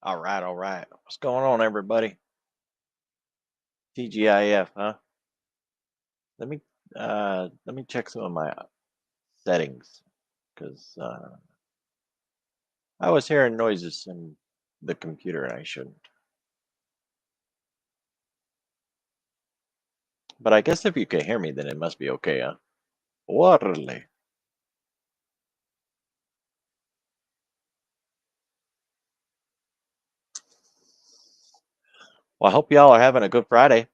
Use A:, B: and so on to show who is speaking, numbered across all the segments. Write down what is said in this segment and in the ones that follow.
A: All right, all right. What's going on, everybody? TGIF, huh? Let me let me check some of my settings because I was hearing noises in the computer and I shouldn't. But I guess if you can hear me, then it must be okay, huh? Waterly. Well, I hope y'all are having a good Friday.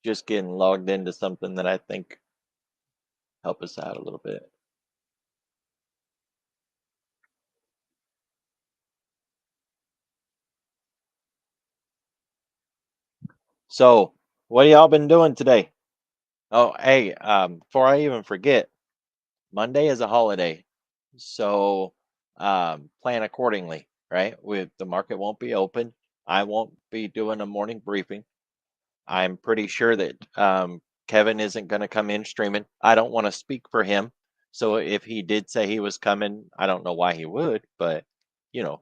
A: Just getting logged into something that I think help us out a little bit. So, what y'all been doing today? Oh, hey, before I even forget, Monday is a holiday, so plan accordingly, right? With the market won't be open. I won't be doing a morning briefing. I'm pretty sure that Kevin isn't going to come in streaming. I don't want to speak for him. So if he did say he was coming, I don't know why he would, but you know,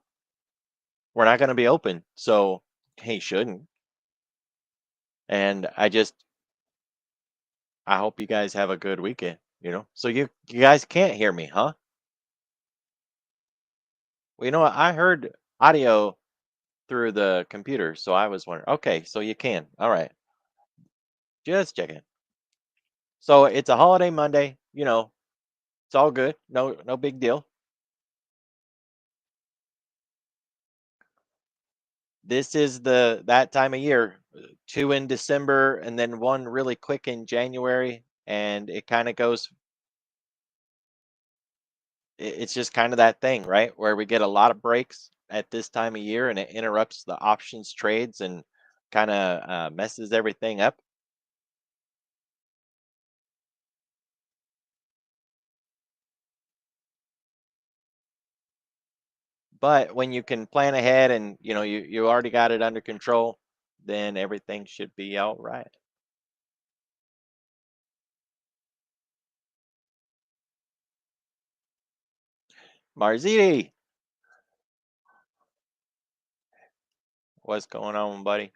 A: we're not going to be open. So he shouldn't. And I hope you guys have a good weekend. So you guys can't hear me, huh? Well, you know what? I heard audio through the computer, so I was wondering. Okay, so you can. All right, just checking. So it's a holiday Monday. It's all good. No big deal. This is that time of year. Two in December, and then one really quick in January, and it kind of goes. It's just kind of that thing, right? Where we get a lot of breaks at this time of year, and it interrupts the options trades and kind of messes everything up. But when you can plan ahead and you already got it under control, then everything should be all right. Marziti, what's going on, buddy?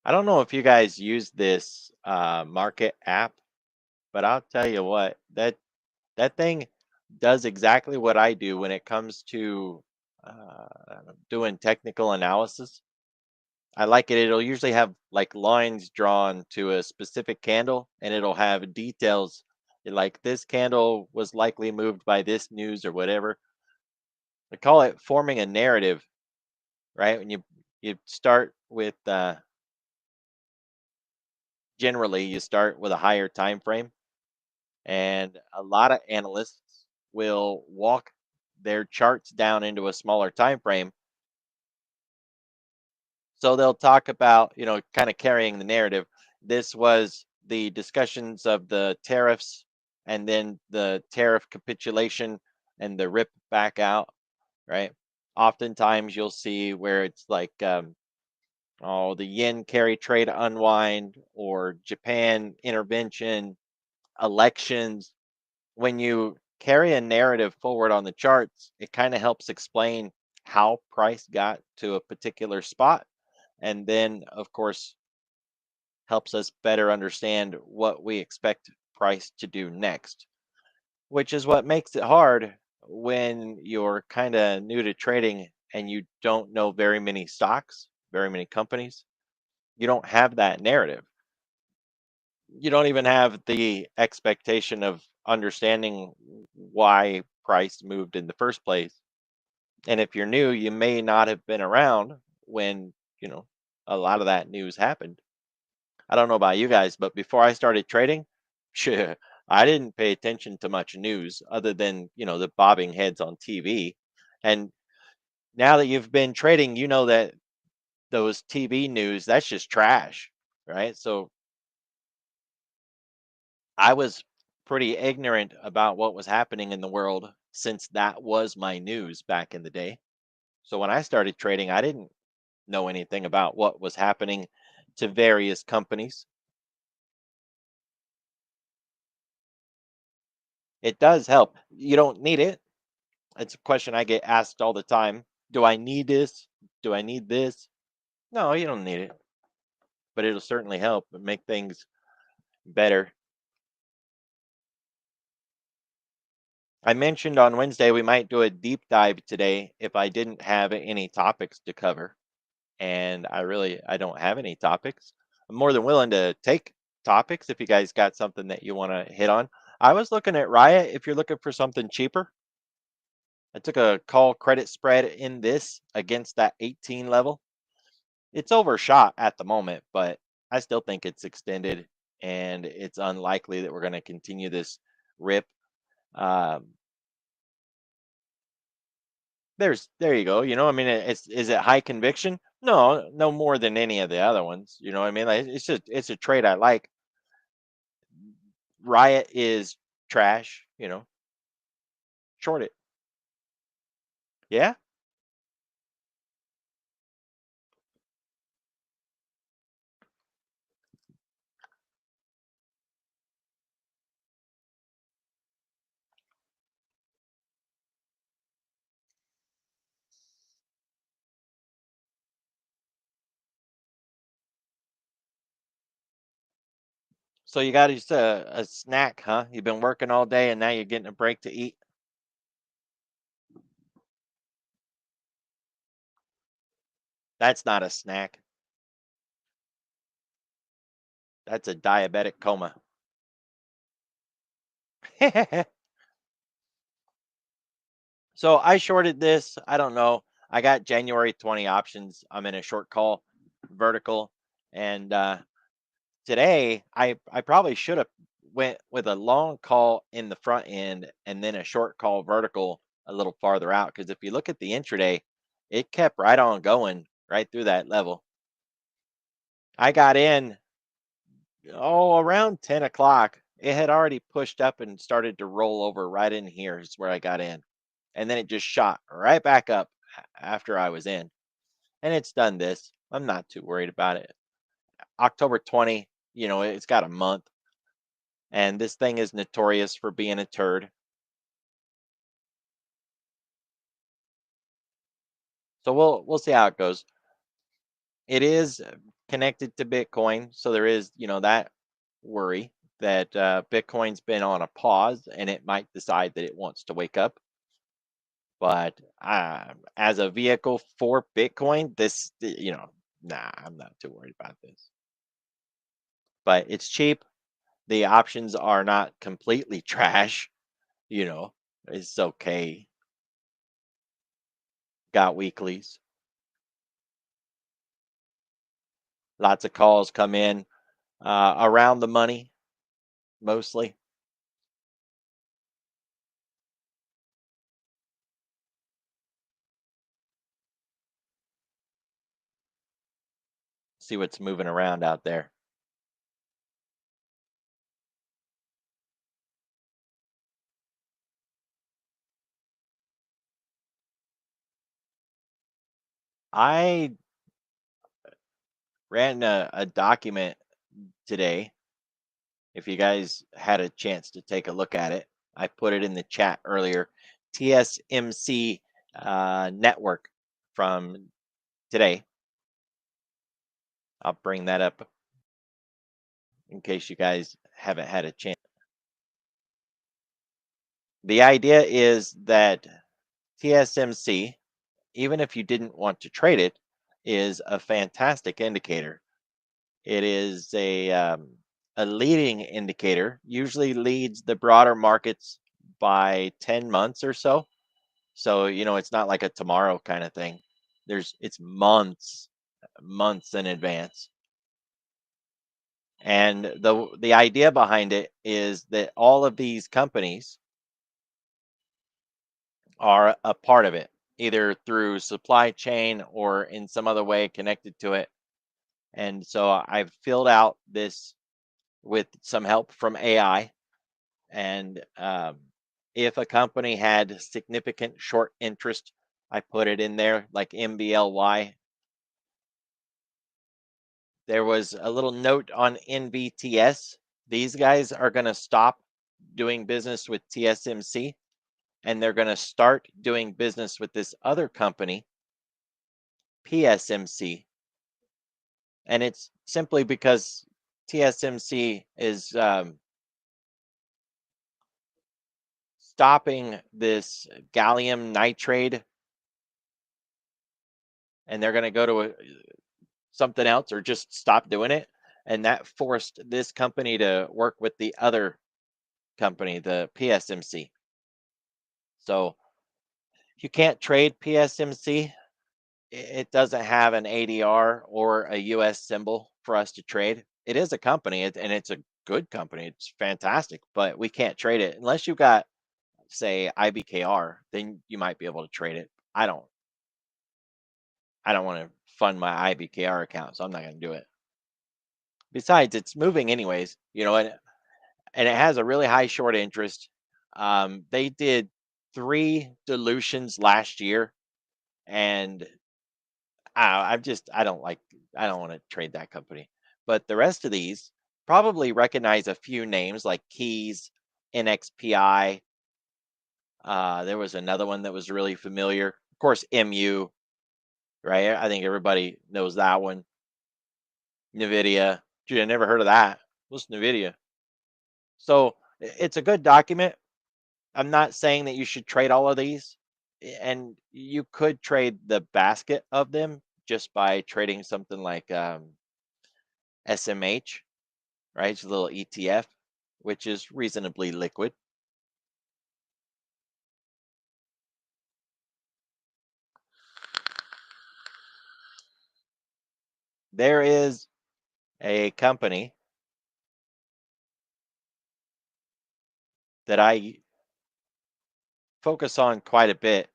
A: I don't know if you guys use this market app, but I'll tell you what, that thing does exactly what I do when it comes to doing technical analysis. I like it. It'll usually have like lines drawn to a specific candle, and it'll have details like this candle was likely moved by this news or whatever. I call it forming a narrative, right? When you start with generally you start with a higher time frame, and a lot of analysts will walk their charts down into a smaller time frame. So they'll talk about, kind of carrying the narrative. This was the discussions of the tariffs and then the tariff capitulation and the rip back out, right? Oftentimes you'll see where it's like, oh, the yen carry trade unwind or Japan intervention, elections. When you carry a narrative forward on the charts, it kind of helps explain how price got to a particular spot, and then of course helps us better understand what we expect price to do next, which is what makes it hard when you're kind of new to trading and you don't know very many stocks, very many companies. You don't have that narrative. You don't even have the expectation of understanding why price moved in the first place. And if you're new, you may not have been around when, a lot of that news happened. I don't know about you guys, but before I started trading, sure, I didn't pay attention to much news other than, the bobbing heads on TV. And now that you've been trading, you know that those TV news, that's just trash, right? So I was pretty ignorant about what was happening in the world since that was my news back in the day. So when I started trading, I didn't know anything about what was happening to various companies. It does help. You don't need it. It's a question I get asked all the time. Do I need this? Do I need this? No, you don't need it, but it'll certainly help and make things better. I mentioned on Wednesday we might do a deep dive today if I didn't have any topics to cover. And I don't have any topics. I'm more than willing to take topics if you guys got something that you want to hit on. I was looking at Riot if you're looking for something cheaper. I took a call credit spread in this against that 18 level. It's overshot at the moment, but I still think it's extended and it's unlikely that we're going to continue this rip. Um, there you go. I mean, it's is it high conviction? No, no more than any of the other ones. You know what I mean? Like it's a trade I like. Riot is trash. Short it. Yeah. So you got just a snack, huh? You've been working all day and now you're getting a break to eat. That's not a snack. That's a diabetic coma. So I shorted this. I don't know. I got January 20 options. I'm in a short call vertical. And today I probably should have went with a long call in the front end and then a short call vertical a little farther out. Because if you look at the intraday, it kept right on going right through that level. I got in around 10 o'clock. It had already pushed up and started to roll over right in here is where I got in. And then it just shot right back up after I was in. And it's done this. I'm not too worried about it. October 20, it's got a month. And this thing is notorious for being a turd. So we'll see how it goes. It is connected to Bitcoin, so there is, that worry that Bitcoin's been on a pause and it might decide that it wants to wake up. But as a vehicle for Bitcoin, nah, I'm not too worried about this. But it's cheap. The options are not completely trash. It's okay. Got weeklies. Lots of calls come in around the money, mostly. See what's moving around out there. I ran a document today. If you guys had a chance to take a look at it, I put it in the chat earlier. TSMC network from today. I'll bring that up in case you guys haven't had a chance. The idea is that TSMC, even if you didn't want to trade it, is a fantastic indicator. It is a leading indicator, usually leads the broader markets by 10 months or so. So, it's not like a tomorrow kind of thing. It's months in advance. And the idea behind it is that all of these companies are a part of it. either through supply chain or in some other way connected to it. And so I've filled out this with some help from AI. And if a company had significant short interest, I put it in there like MBLY. There was a little note on NVTS. These guys are going to stop doing business with TSMC and they're going to start doing business with this other company, PSMC. And it's simply because TSMC is stopping this gallium nitride and they're going to go to something else or just stop doing it. And that forced this company to work with the other company, the PSMC. So you can't trade PSMC. It doesn't have an ADR or a US symbol for us to trade. It is a company and it's a good company. It's fantastic, but we can't trade it unless you've got, say, IBKR, then you might be able to trade it. I don't want to fund my IBKR account, so I'm not going to do it. Besides, it's moving anyways, and it has a really high short interest. They did 3 dilutions last year, and I don't want to trade that company. But the rest of these probably recognize a few names like Keys, NXPI. There was another one that was really familiar. Of course, MU, right? I think everybody knows that one. NVIDIA. Gee, I never heard of that. What's NVIDIA? So it's a good document. I'm not saying that you should trade all of these, and you could trade the basket of them just by trading something like SMH, right? It's a little ETF, which is reasonably liquid. There is a company that I focus on quite a bit,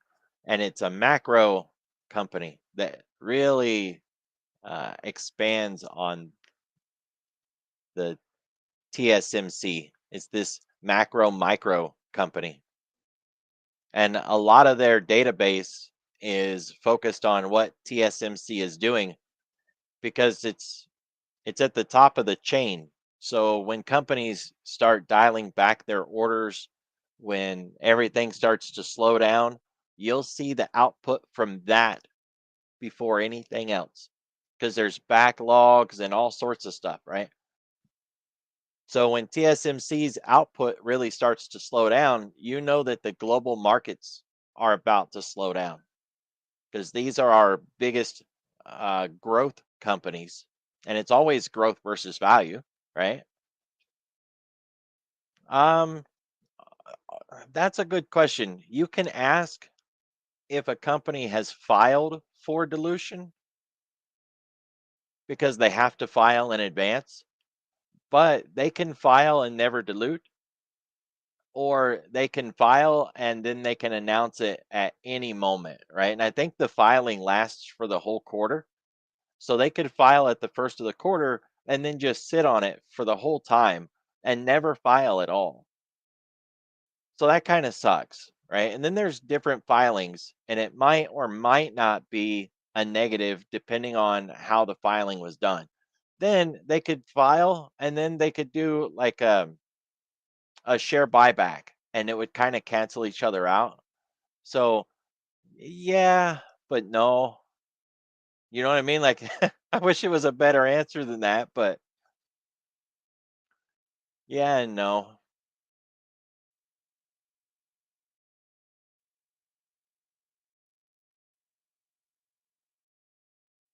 A: and it's a macro company that really expands on the TSMC. It's this macro micro company, and a lot of their database is focused on what TSMC is doing because it's at the top of the chain. So when companies start dialing back their orders, when everything starts to slow down, you'll see the output from that before anything else because there's backlogs and all sorts of stuff, right? So when TSMC's output really starts to slow down, you know that the global markets are about to slow down because these are our biggest growth companies, and it's always growth versus value, right? Um, that's a good question. You can ask if a company has filed for dilution because they have to file in advance, but they can file and never dilute, or they can file and then they can announce it at any moment, right? And I think the filing lasts for the whole quarter. So they could file at the first of the quarter and then just sit on it for the whole time and never file at all. So that kind of sucks, right? And then there's different filings, and it might or might not be a negative depending on how the filing was done. Then they could file and then they could do like a share buyback and it would kind of cancel each other out. So, yeah, but no. You know what I mean? Like, I wish it was a better answer than that, but yeah and no.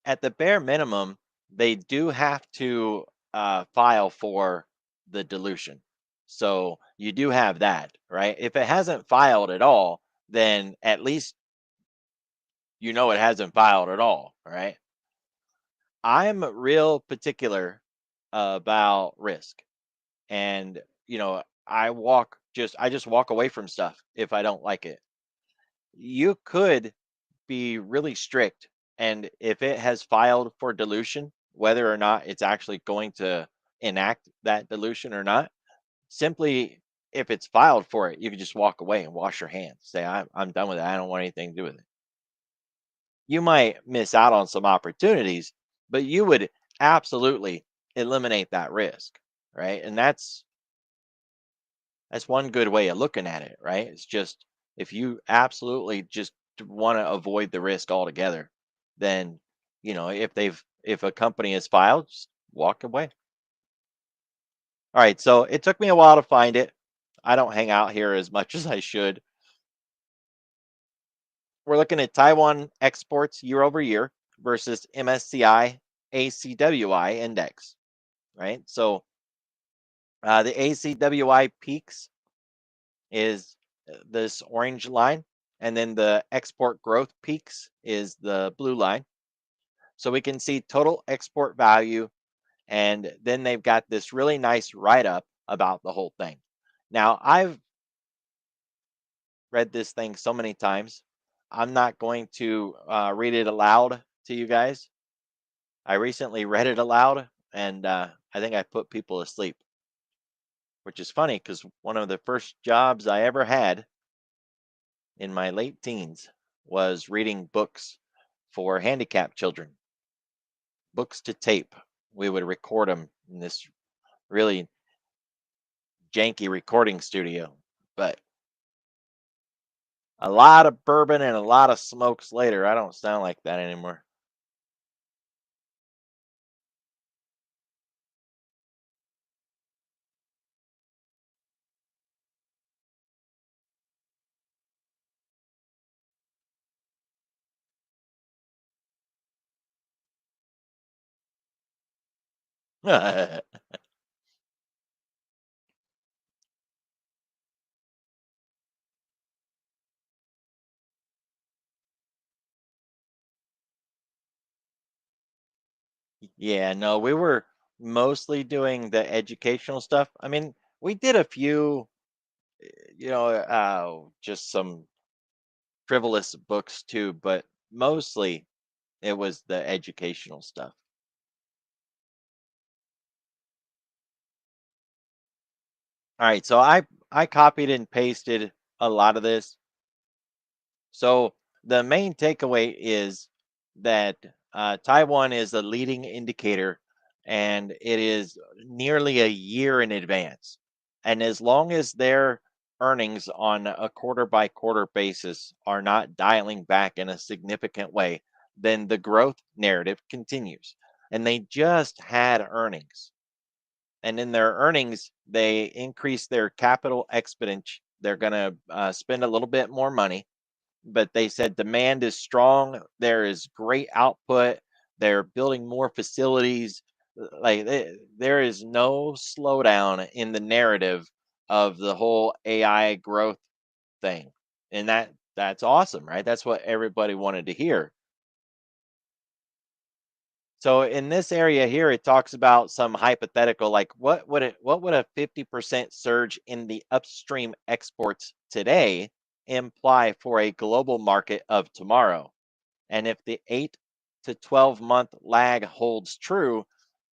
A: At the bare minimum, they do have to file for the dilution. So you do have that, right? If it hasn't filed at all, then at least you know it hasn't filed at all, right? I'm real particular about risk, and I just walk away from stuff if I don't like it. You could be really strict. And if it has filed for dilution, whether or not it's actually going to enact that dilution or not, simply if it's filed for it, you can just walk away and wash your hands. Say, I'm done with it. I don't want anything to do with it. You might miss out on some opportunities, but you would absolutely eliminate that risk, right? And that's one good way of looking at it, right? It's just if you absolutely just want to avoid the risk altogether, then if a company is filed, just walk away. All right, so it took me a while to find it. I don't hang out here as much as I should. We're looking at Taiwan exports year over year versus MSCI ACWI index, right? So the ACWI peaks is this orange line, and then the export growth peaks is the blue line. So we can see total export value, and then they've got this really nice write up about the whole thing. Now, I've read this thing so many times. I'm not going to read it aloud to you guys. I recently read it aloud, and I think I put people to sleep, which is funny because one of the first jobs I ever had in my late teens was reading books for handicapped children, books to tape. We would record them in this really janky recording studio, but a lot of bourbon and a lot of smokes later, I don't sound like that anymore. Yeah, no, we were mostly doing the educational stuff. I mean, we did a few, just some frivolous books too, but mostly it was the educational stuff. All right, so I copied and pasted a lot of this. So the main takeaway is that Taiwan is a leading indicator, and it is nearly a year in advance. And as long as their earnings on a quarter by quarter basis are not dialing back in a significant way, then the growth narrative continues. And they just had earnings. And in their earnings, they increased their capital expenditure. They're going to spend a little bit more money, but they said demand is strong. There is great output. They're building more facilities. There is no slowdown in the narrative of the whole AI growth thing. And that's awesome, right? That's what everybody wanted to hear. So in this area here, it talks about some hypothetical, like what would a 50% surge in the upstream exports today imply for a global market of tomorrow? And if the 8 to 12 month lag holds true,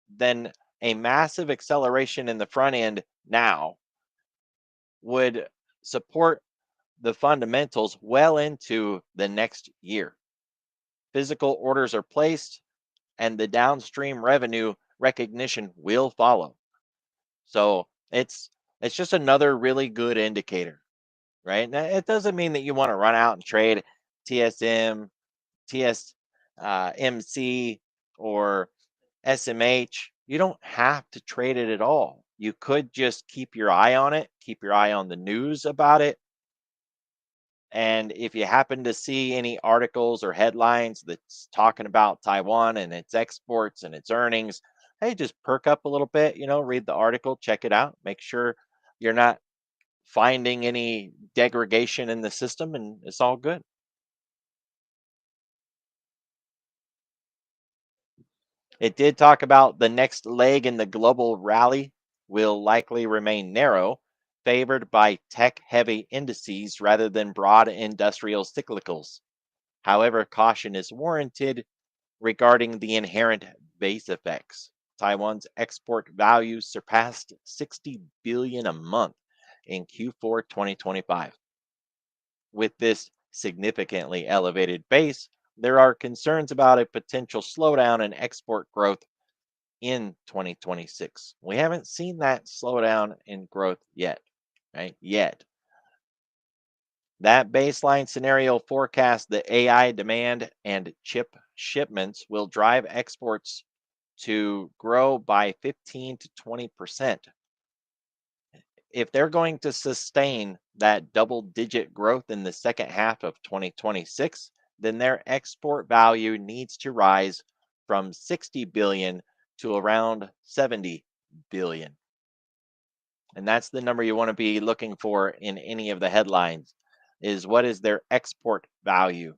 A: then a massive acceleration in the front end now would support the fundamentals well into the next year. Physical orders are placed, and the downstream revenue recognition will follow. So it's just another really good indicator, right? Now, it doesn't mean that you want to run out and trade TSM, TSMC, or SMH. You don't have to trade it at all. You could just keep your eye on it, keep your eye on the news about it. And if you happen to see any articles or headlines that's talking about Taiwan and its exports and its earnings, hey, just perk up a little bit, read the article, check it out, make sure you're not finding any degradation in the system, and it's all good. It did talk about the next leg in the global rally will likely remain narrow, favored by tech heavy indices rather than broad industrial cyclicals. However, caution is warranted regarding the inherent base effects. Taiwan's export value surpassed 60 billion a month in Q4 2025. With this significantly elevated base, there are concerns about a potential slowdown in export growth in 2026. We haven't seen that slowdown in growth yet, right? Yet. That baseline scenario forecasts that AI demand and chip shipments will drive exports to grow by 15 to 20%. If they're going to sustain that double digit growth in the second half of 2026, then their export value needs to rise from 60 billion to around 70 billion. And that's the number you want to be looking for in any of the headlines is what is their export value.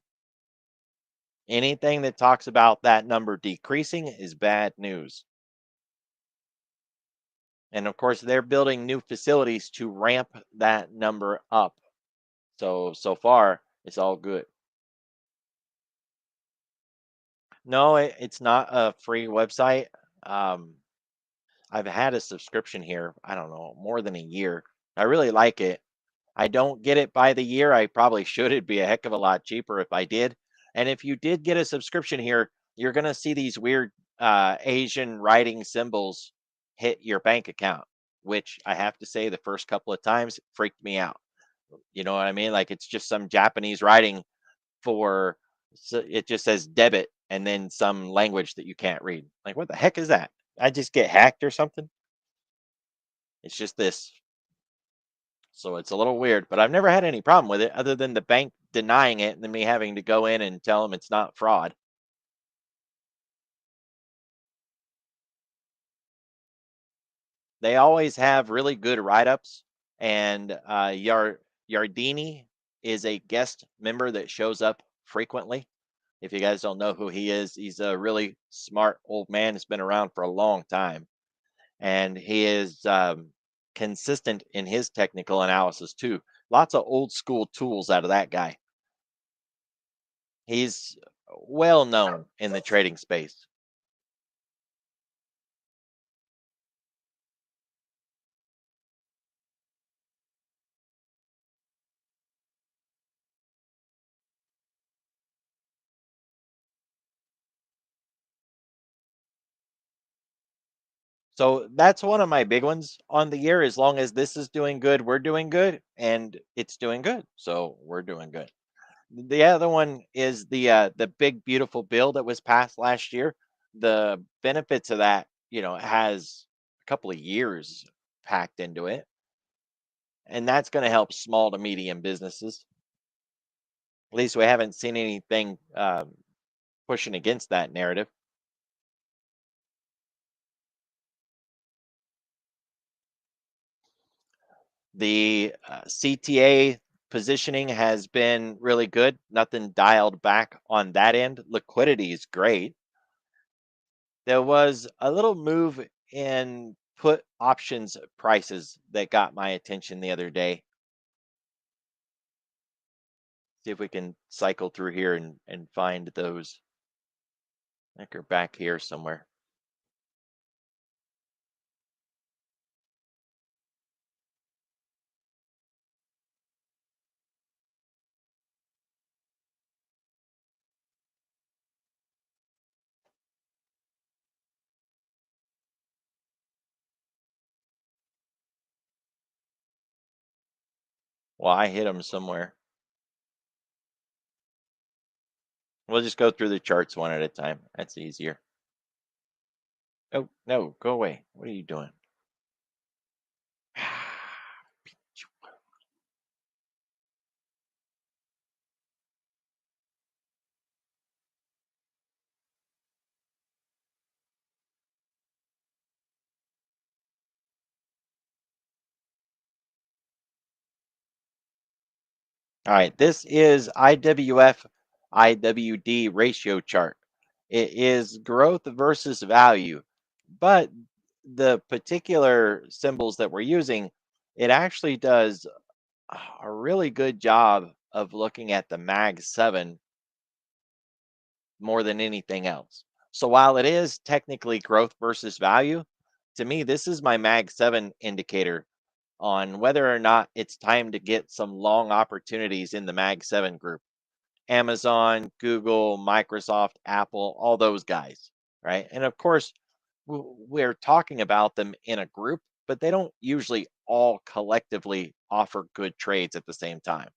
A: Anything that talks about that number decreasing is bad news. And of course, they're building new facilities to ramp that number up. So far, it's all good. No, it's not a free website. Um, I've had a subscription here, I don't know, more than a year. I really like it. I don't get it by the year. I probably should. It'd be a heck of a lot cheaper if I did. And if you did get a subscription here, you're going to see these weird Asian writing symbols hit your bank account, which I have to say the first couple of times freaked me out. You know what I mean? Like it's just some Japanese writing for, so it just says debit and then some language that you can't read. Like, what the heck is that? I just get hacked or something? It's just this. So it's a little weird, but I've never had any problem with it other than the bank denying it and then me having to go in and tell them it's not fraud. They always have really good write ups, and Yardini is a guest member that shows up frequently. If you guys don't know who he is, he's a really smart old man that's been around for a long time, and he is consistent in his technical analysis too. Lots of old school tools out of that guy. He's well known in the trading space. So that's one of my big ones on the year. As long as this is doing good, we're doing good, and it's doing good. So we're doing good. The other one is the big beautiful bill that was passed last year. The benefits of that, has a couple of years packed into it, and that's going to help small to medium businesses. At least we haven't seen anything pushing against that narrative. The CTA positioning has been really good. Nothing dialed back on that end. Liquidity is great. There was a little move in put options prices that got my attention the other day. See if we can cycle through here and find those. I think they're back here somewhere. Well, I hit them somewhere. We'll just go through the charts one at a time. That's easier. Oh, no, go away. What are you doing? All right, this is IWF IWD ratio chart. It is growth versus value, but the particular symbols that we're using, it actually does a really good job of looking at the Mag 7 more than anything else. So while it is technically growth versus value, to me, this is my Mag 7 indicator on whether or not it's time to get some long opportunities in the Mag 7 group. Amazon, Google, Microsoft, Apple, all those guys, right? And of course, we're talking about them in a group, but they don't usually all collectively offer good trades at the same time.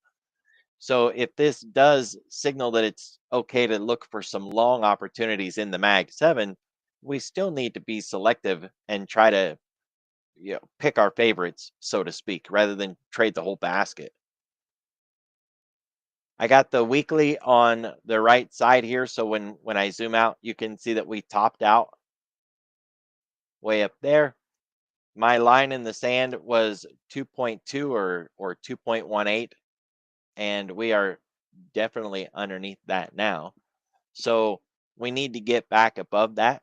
A: So if this does signal that it's okay to look for some long opportunities in the Mag 7, we still need to be selective and try to pick our favorites, so to speak, rather than trade the whole basket. I got the weekly on the right side here, so when I zoom out, you can see that we topped out way up there. My line in the sand was 2.2 or 2.18, and we are definitely underneath that now. So we need to get back above that.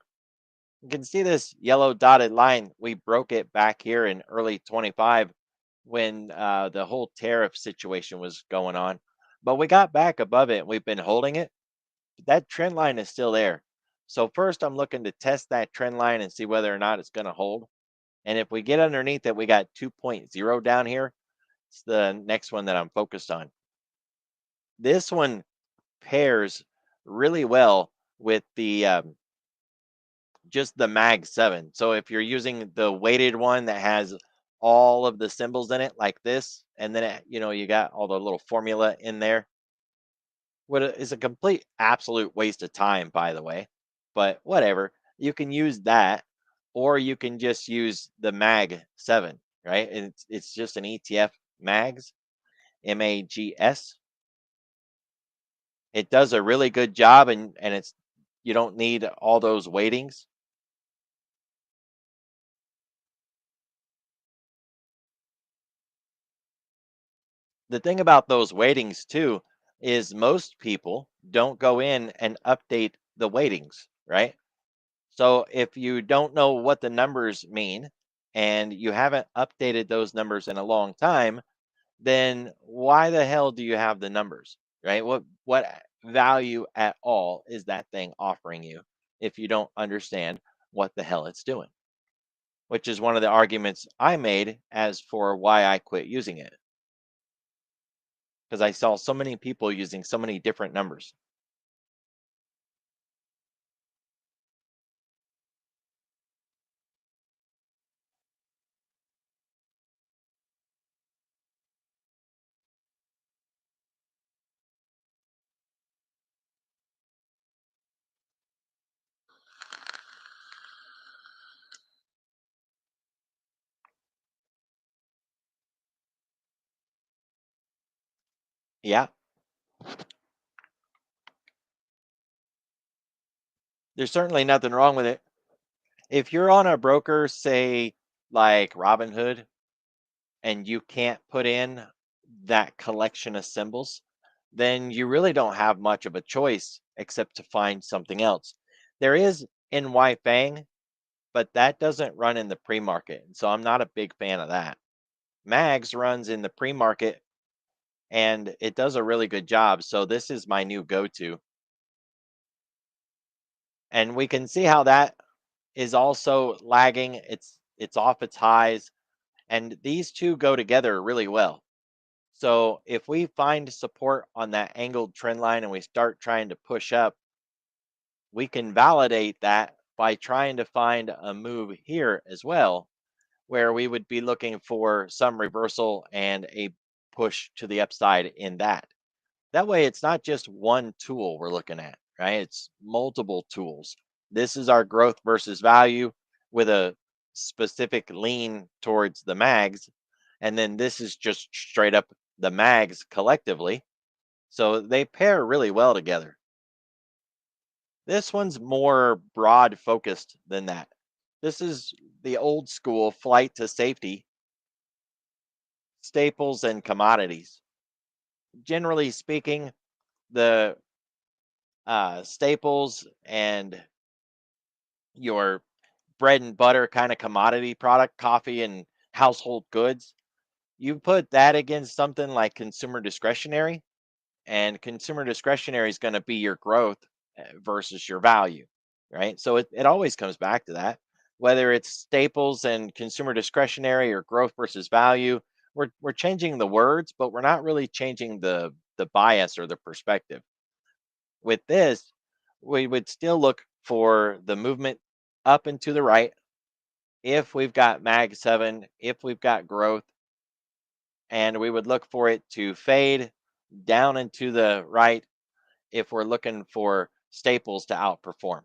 A: You can see this yellow dotted line. We broke it back here in early 25 when the whole tariff situation was going on. But we got back above it. We've been holding it. That trend line is still there. So first I'm looking to test that trend line and see whether or not it's going to hold. And if we get underneath it, we got 2.0 down here. It's the next one that I'm focused on. This one pairs really well with the just the Mag 7. So if you're using the weighted one that has all of the symbols in it like this, and then you got all the little formula in there, what is a complete absolute waste of time, by the way. But whatever, you can use that, or you can just use the Mag 7, right? And it's just an ETF Mags, MAGS. It does a really good job, and it's you don't need all those weightings. The thing about those weightings too is most people don't go in and update the weightings, right? So if you don't know what the numbers mean and you haven't updated those numbers in a long time, then why the hell do you have the numbers, right? What value at all is that thing offering you if you don't understand what the hell it's doing? Which is one of the arguments I made as for why I quit using it because I saw so many people using so many different numbers. Yeah, there's certainly nothing wrong with it. If you're on a broker, say like Robinhood, and you can't put in that collection of symbols, then you really don't have much of a choice except to find something else. There is NY Fang, but that doesn't run in the pre-market. So I'm not a big fan of that. Mags runs in the pre-market and it does a really good job. So this is my new go-to. And we can see how that is also lagging. It's off its highs and these two go together really well. So if we find support on that angled trend line and we start trying to push up, we can validate that by trying to find a move here as well, where we would be looking for some reversal and a push to the upside in that. That way, it's not just one tool we're looking at, right? It's multiple tools. This is our growth versus value with a specific lean towards the mags. And then this is just straight up the mags collectively. So they pair really well together. This one's more broad focused than that. This is the old school flight to safety, staples and commodities. Generally speaking, the staples and your bread and butter kind of commodity product, coffee and household goods, you put that against something like consumer discretionary, and consumer discretionary is going to be your growth. versus your value, right? So it always comes back to that. Whether it's staples and consumer discretionary or growth versus value, we're changing the words, but we're not really changing the bias or the perspective. With this, we would still look for the movement up and to the right if we've got Mag 7, if we've got growth, and we would look for it to fade down and to the right if we're looking for staples to outperform.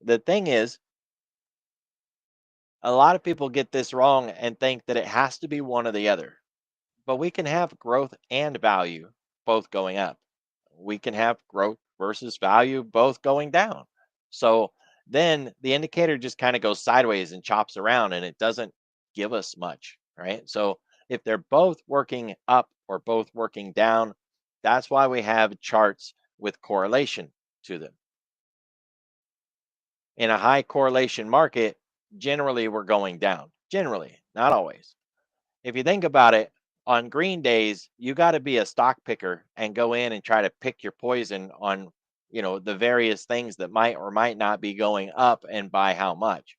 A: The thing is, a lot of people get this wrong and think that it has to be one or the other. But we can have growth and value both going up. We can have growth versus value both going down. So then the indicator just kind of goes sideways and chops around and it doesn't give us much, right? So if they're both working up or both working down, that's why we have charts with correlation to them. In a high correlation market, generally we're going down. Generally, not always. If you think about it, on green days, you got to be a stock picker and go in and try to pick your poison on, the various things that might or might not be going up and by how much.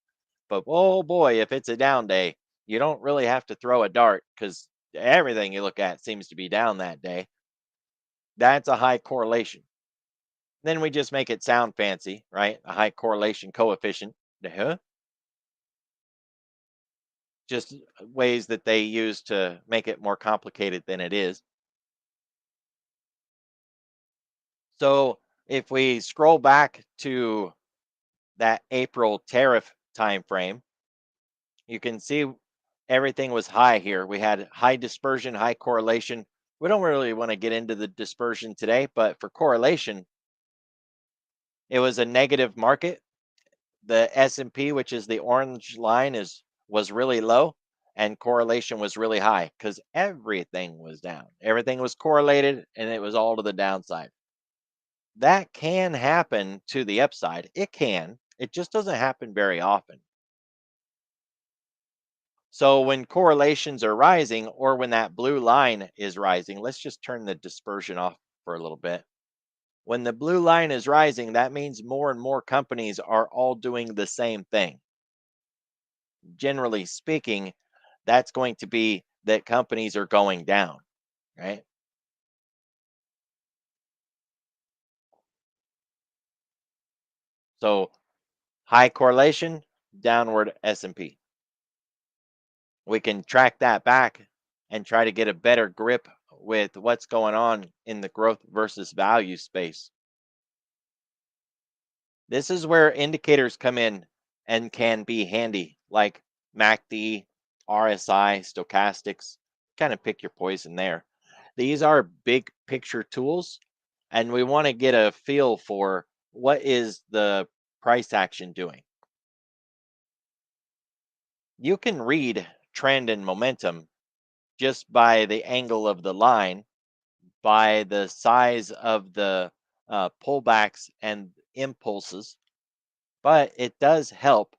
A: But oh boy, if it's a down day, you don't really have to throw a dart because everything you look at seems to be down that day. That's a high correlation. Then we just make it sound fancy, right? A high correlation coefficient. Huh? Just ways that they use to make it more complicated than it is. So if we scroll back to that April tariff time frame, you can see everything was high here. We had high dispersion, high correlation. We don't really want to get into the dispersion today, but for correlation, it was a negative market. The S&P, which is the orange line, is was really low and correlation was really high cuz everything was down. Everything was correlated and it was all to the downside. That can happen to the upside. It can. It just doesn't happen very often. So when correlations are rising or when that blue line is rising, let's just turn the dispersion off for a little bit. When the blue line is rising, that means more and more companies are all doing the same thing. Generally speaking, that's going to be that companies are going down, right? So high correlation, downward S&P. We can track that back and try to get a better grip with what's going on in the growth versus value space. This is where indicators come in and can be handy, like MACD, RSI, stochastics. Kind of pick your poison there. These are big picture tools, and we want to get a feel for what is the price action doing. You can read trend and momentum just by the angle of the line, by the size of the pullbacks and impulses, but it does help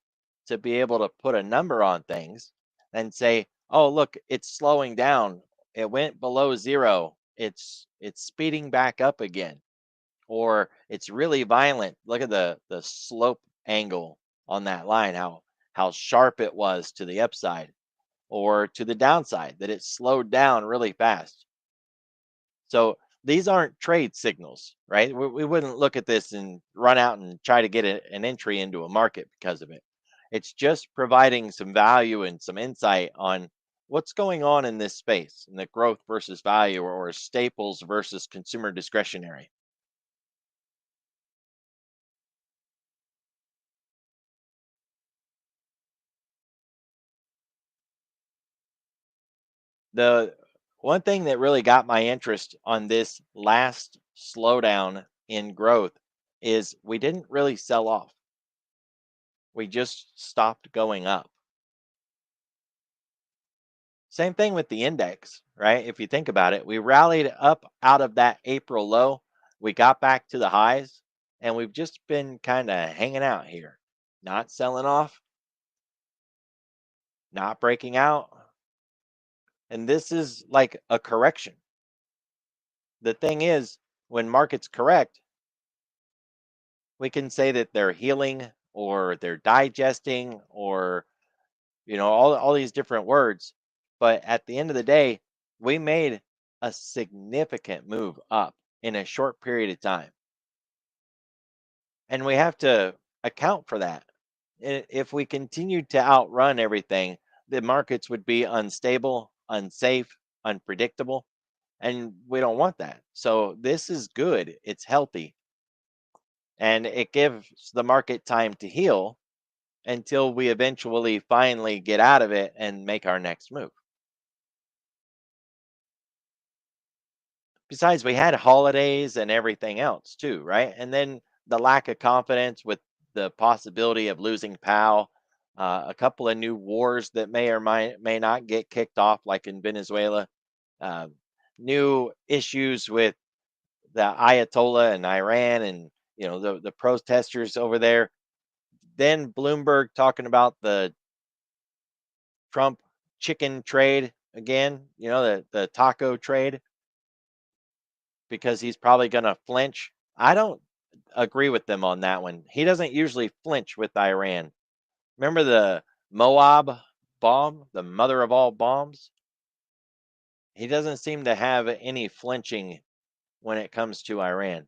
A: to be able to put a number on things and say, "Oh, look, it's slowing down. It went below zero. It's speeding back up again." Or it's really violent. Look at the slope angle on that line, how sharp it was to the upside or to the downside, that it slowed down really fast. So these aren't trade signals, right? We wouldn't look at this and run out and try to get an entry into a market because of it. It's just providing some value and some insight on what's going on in this space, in the growth versus value or staples versus consumer discretionary. The one thing that really got my interest on this last slowdown in growth is we didn't really sell off. We just stopped going up. Same thing with the index, right? If you think about it, we rallied up out of that April low. We got back to the highs, and we've just been kind of hanging out here, not selling off, not breaking out. And this is like a correction. The thing is, when markets correct, We can say that they're healing or they're digesting or, all these different words. But at the end of the day, we made a significant move up in a short period of time. And we have to account for that. If we continued to outrun everything, the markets would be unstable, unsafe, unpredictable, and we don't want that. So this is good. It's healthy, and it gives the market time to heal until we eventually finally get out of it and make our next move. Besides, we had holidays and everything else too, right? And then the lack of confidence with the possibility of losing POW, a couple of new wars that may or may not get kicked off, like in Venezuela, uh, new issues with the Ayatollah and Iran, and the protesters over there. Then Bloomberg talking about the Trump chicken trade again, the taco trade, because he's probably going to flinch. I don't agree with them on that one. He doesn't usually flinch with Iran. Remember the Moab bomb, the mother of all bombs? He doesn't seem to have any flinching when it comes to Iran.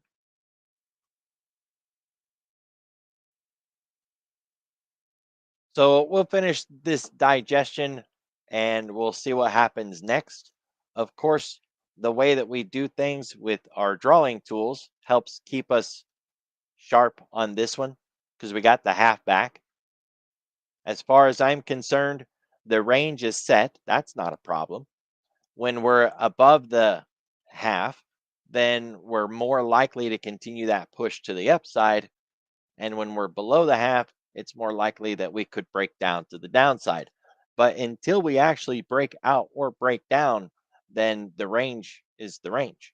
A: So we'll finish this digestion and we'll see what happens next. Of course, the way that we do things with our drawing tools helps keep us sharp on this one because we got the half back. As far as I'm concerned, the range is set. That's not a problem. When we're above the half, then we're more likely to continue that push to the upside. And when we're below the half, it's more likely that we could break down to the downside. But until we actually break out or break down, then the range is the range,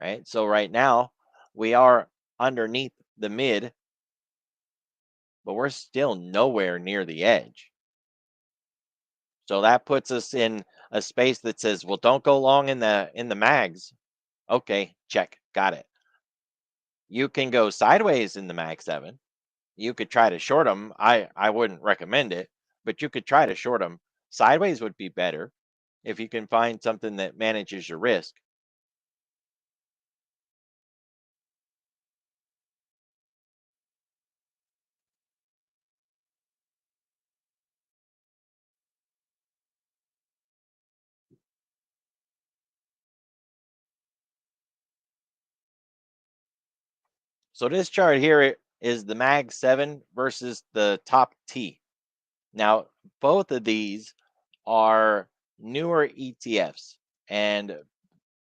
A: right? So right now, we are underneath the mid, but we're still nowhere near the edge. So that puts us in a space that says, well, don't go long in the mags. Okay, check, got it. You can go sideways in the mag 7. You could try to short them. I wouldn't recommend it, but you could try to short them. Sideways would be better if you can find something that manages your risk. So this chart here is the mag 7 versus the top T. Now, both of these are newer ETFs, and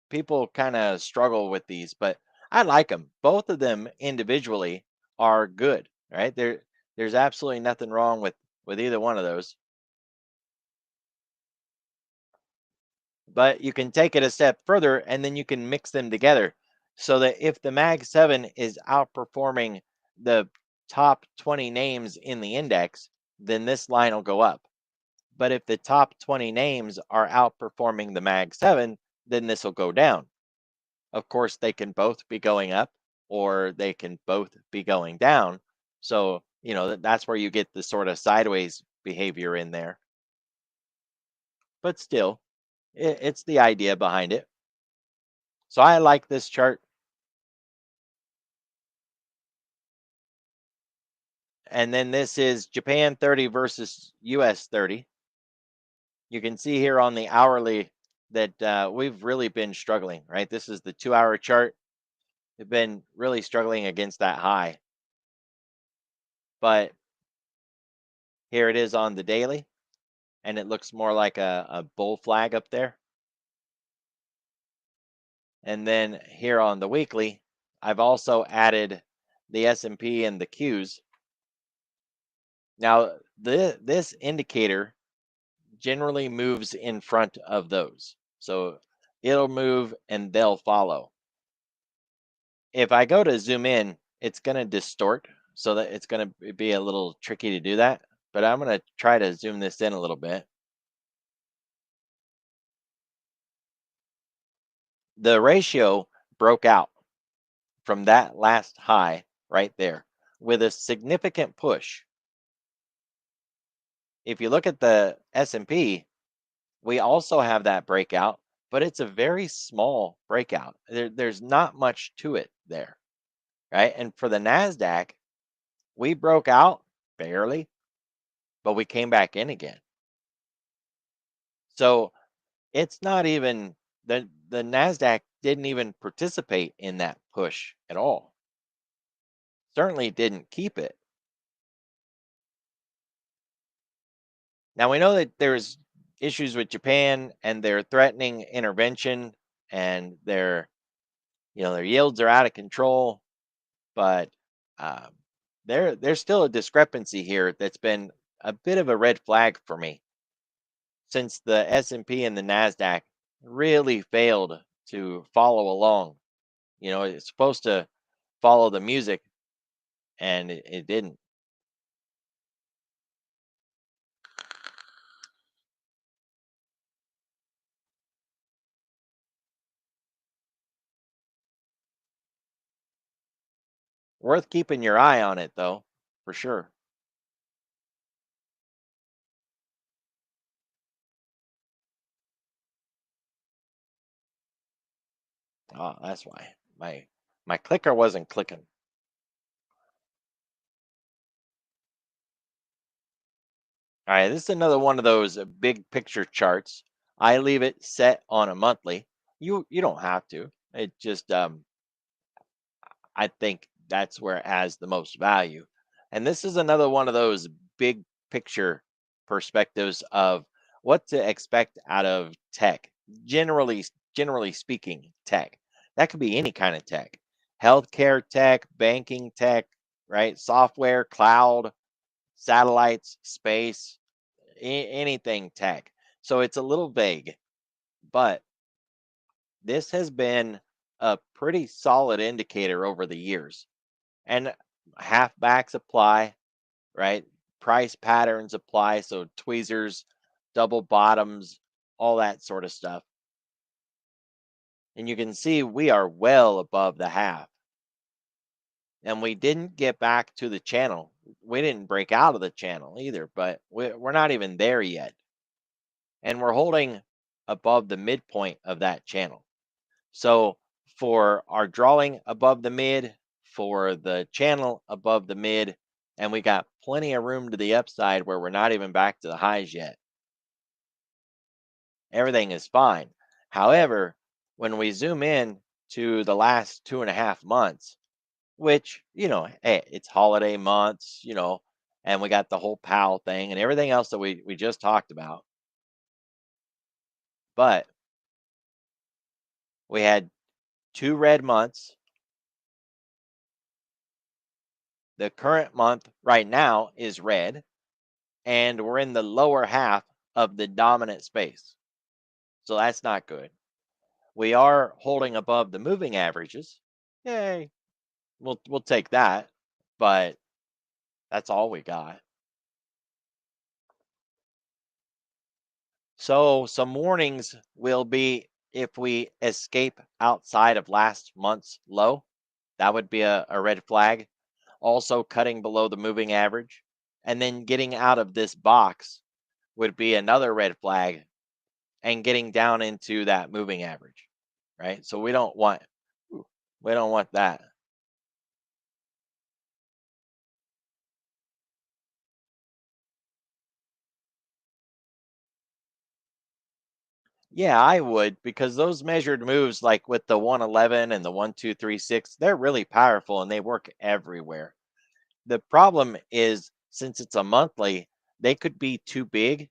A: people kind of struggle with these, but I like them. Both of them individually are good, right? There's absolutely nothing wrong with either one of those. But you can take it a step further and then you can mix them together so that if the Mag 7 is outperforming the top 20 names in the index, then this line will go up. But if the top 20 names are outperforming the Mag 7, then this will go down. Of course, they can both be going up or they can both be going down. So, that's where you get the sort of sideways behavior in there. But still, it's the idea behind it. So I like this chart. And then this is Japan 30 versus US 30. You can see here on the hourly that we've really been struggling, right? This is the 2-hour chart. We've been really struggling against that high. But here it is on the daily, and it looks more like a bull flag up there. And then here on the weekly, I've also added the S&P and the Qs. Now, this indicator generally moves in front of those. So it'll move and they'll follow. If I go to zoom in, it's going to distort so that it's going to be a little tricky to do that. But I'm going to try to zoom this in a little bit. The ratio broke out from that last high right there with a significant push. If you look at the S&P, we also have that breakout, but it's a very small breakout. There's not much to it there, right? And for the Nasdaq, we broke out barely, but we came back in again. So it's not even the Nasdaq didn't even participate in that push at all. Certainly didn't keep it. Now we know that there's issues with Japan and they're threatening intervention and their yields are out of control, but um, there's still a discrepancy here that's been a bit of a red flag for me since the S&P and the Nasdaq really failed to follow along. It's supposed to follow the music and it didn't. Worth keeping your eye on it though, for sure. Oh, that's why my clicker wasn't clicking. All right, this is another one of those big picture charts. I leave it set on a monthly. You don't have to. It just I think that's where it has the most value. And this is another one of those big picture perspectives of what to expect out of tech. Generally speaking, tech. That could be any kind of tech. Healthcare tech, banking tech, right? Software, cloud, satellites, space, anything tech. So it's a little vague, but this has been a pretty solid indicator over the years. And halfbacks apply, right? Price patterns apply. So tweezers, double bottoms, all that sort of stuff. And you can see we are well above the half. And we didn't get back to the channel. We didn't break out of the channel either, but we're not even there yet. And we're holding above the midpoint of that channel. So for our drawing above the mid, for the channel above the mid, and we got plenty of room to the upside where we're not even back to the highs yet. Everything is fine. However, when we zoom in to the last 2.5 months, which, hey, it's holiday months, and we got the whole PAL thing and everything else that we just talked about. But we had 2 red months. The current month right now is red, and we're in the lower half of the dominant space. So that's not good. We are holding above the moving averages. Yay. We'll take that, but that's all we got. So some warnings will be if we escape outside of last month's low, that would be a red flag. Also cutting below the moving average and then getting out of this box would be another red flag and getting down into that moving average, right? So we don't want that. Yeah, I would because those measured moves like with the 111 and the 1236, they're really powerful and they work everywhere. The problem is since it's a monthly, they could be too big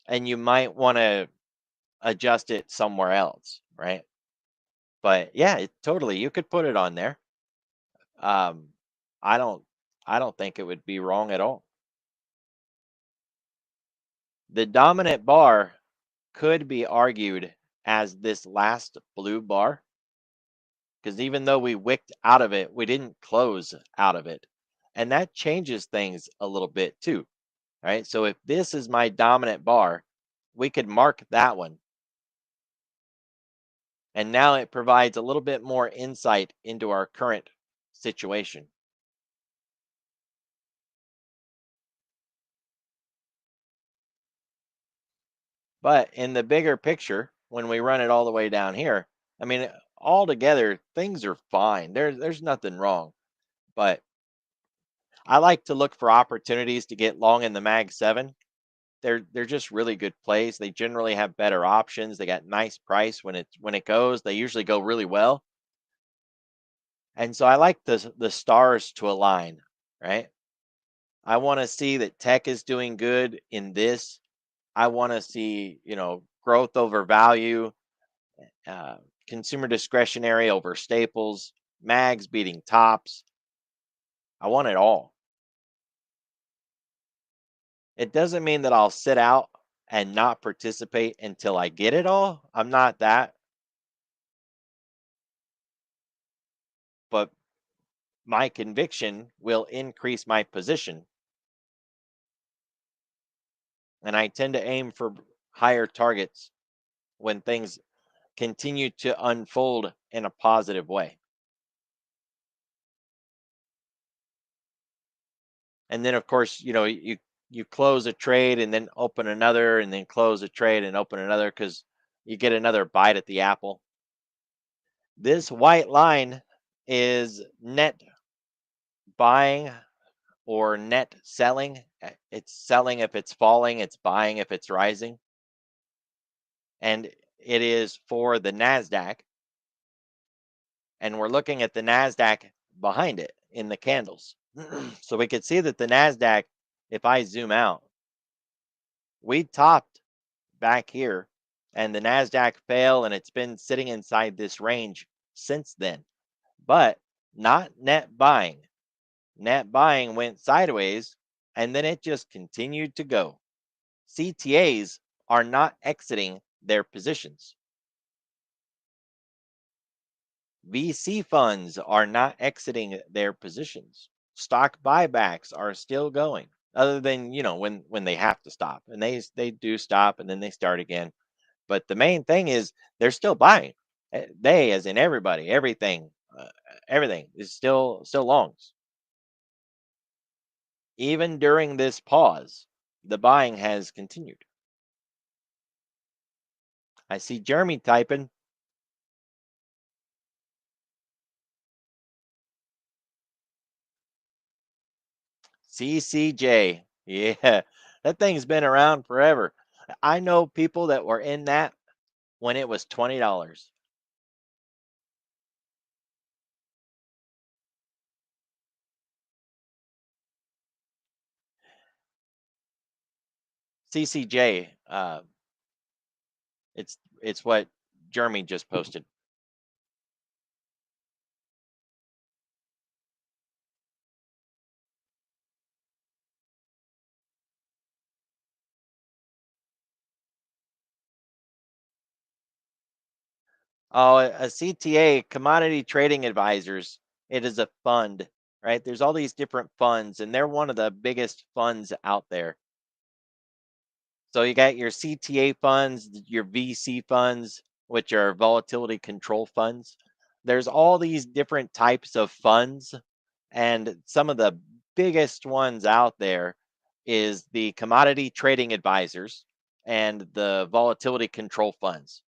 A: and you might want to adjust it somewhere else, right? But yeah, totally you could put it on there. Um I don't I don't think it would be wrong at all. The dominant bar could be argued as this last blue bar because even though we wicked out of it, we didn't close out of it. And that changes things a little bit too, right? So if this is my dominant bar, we could mark that one. And now it provides a little bit more insight into our current situation. But in the bigger picture, when we run it all the way down here, I mean, altogether, things are fine. There's nothing wrong. But I like to look for opportunities to get long in the Mag 7. They're just really good plays. They generally have better options. They got nice price when it goes. They usually go really well. And so I like the stars to align, right? I want to see that tech is doing good in this. I want to see, growth over value, uh, consumer discretionary over staples, mags beating tops. I want it all. It doesn't mean that I'll sit out and not participate until I get it all. I'm not that, but my conviction will increase my position. And I tend to aim for higher targets when things continue to unfold in a positive way. And then, of course, you close a trade and then open another and then close a trade and open another because you get another bite at the apple. This white line is net buying or net selling. It's selling if it's falling, it's buying if it's rising. And it is for the NASDAQ. And we're looking at the NASDAQ behind it in the candles. So we could see that the NASDAQ, if I zoom out, we topped back here and the NASDAQ fell and it's been sitting inside this range since then, but not net buying. Net buying went sideways and then it just continued to go. CTAs are not exiting their positions. VC funds are not exiting their positions. Stock buybacks are still going, other than when they have to stop, and they do stop and then they start again. But the main thing is they're still buying. They, as in everybody, everything is still longs. Even during this pause, the buying has continued. I see Jeremy typing. CCJ. Yeah, that thing's been around forever. I know people that were in that when it was $20. CCJ. It's what Jeremy just posted. Oh, a CTA, Commodity Trading Advisors. It is a fund, right? There's all these different funds, and they're one of the biggest funds out there. So you got your CTA funds, your VC funds, which are volatility control funds. There's all these different types of funds, and some of the biggest ones out there is the Commodity Trading Advisors and the volatility control funds.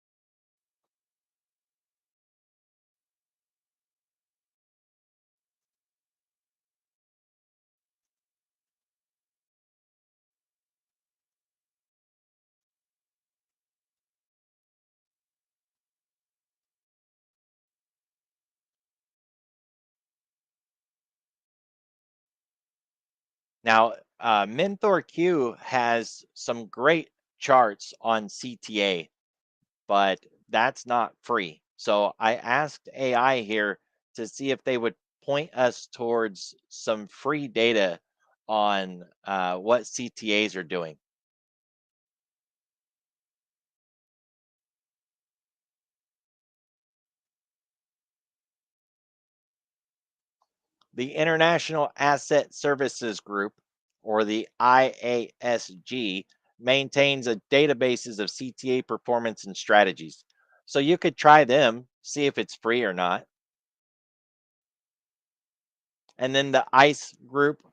A: Now, Mentor Q has some great charts on CTA, but that's not free. So I asked AI here to see if they would point us towards some free data on what CTAs are doing. The International Asset Services Group, or the IASG, maintains a databases of CTA performance and strategies. So you could try them, see if it's free or not. And then the ICE group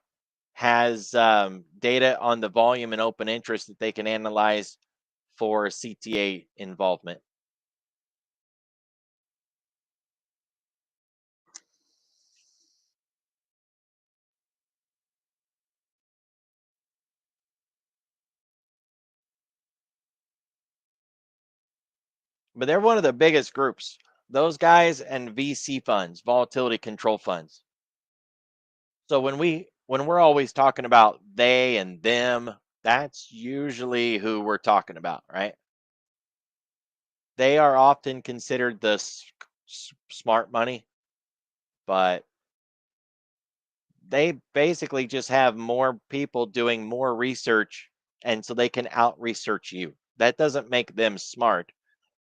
A: has data on the volume and open interest that they can analyze for CTA involvement. But they're one of the biggest groups. Those guys and VC funds, volatility control funds. So when we're always talking about they and them, that's usually who we're talking about, right? They are often considered the smart money, but they basically just have more people doing more research, and so they can out research you. That doesn't make them smart,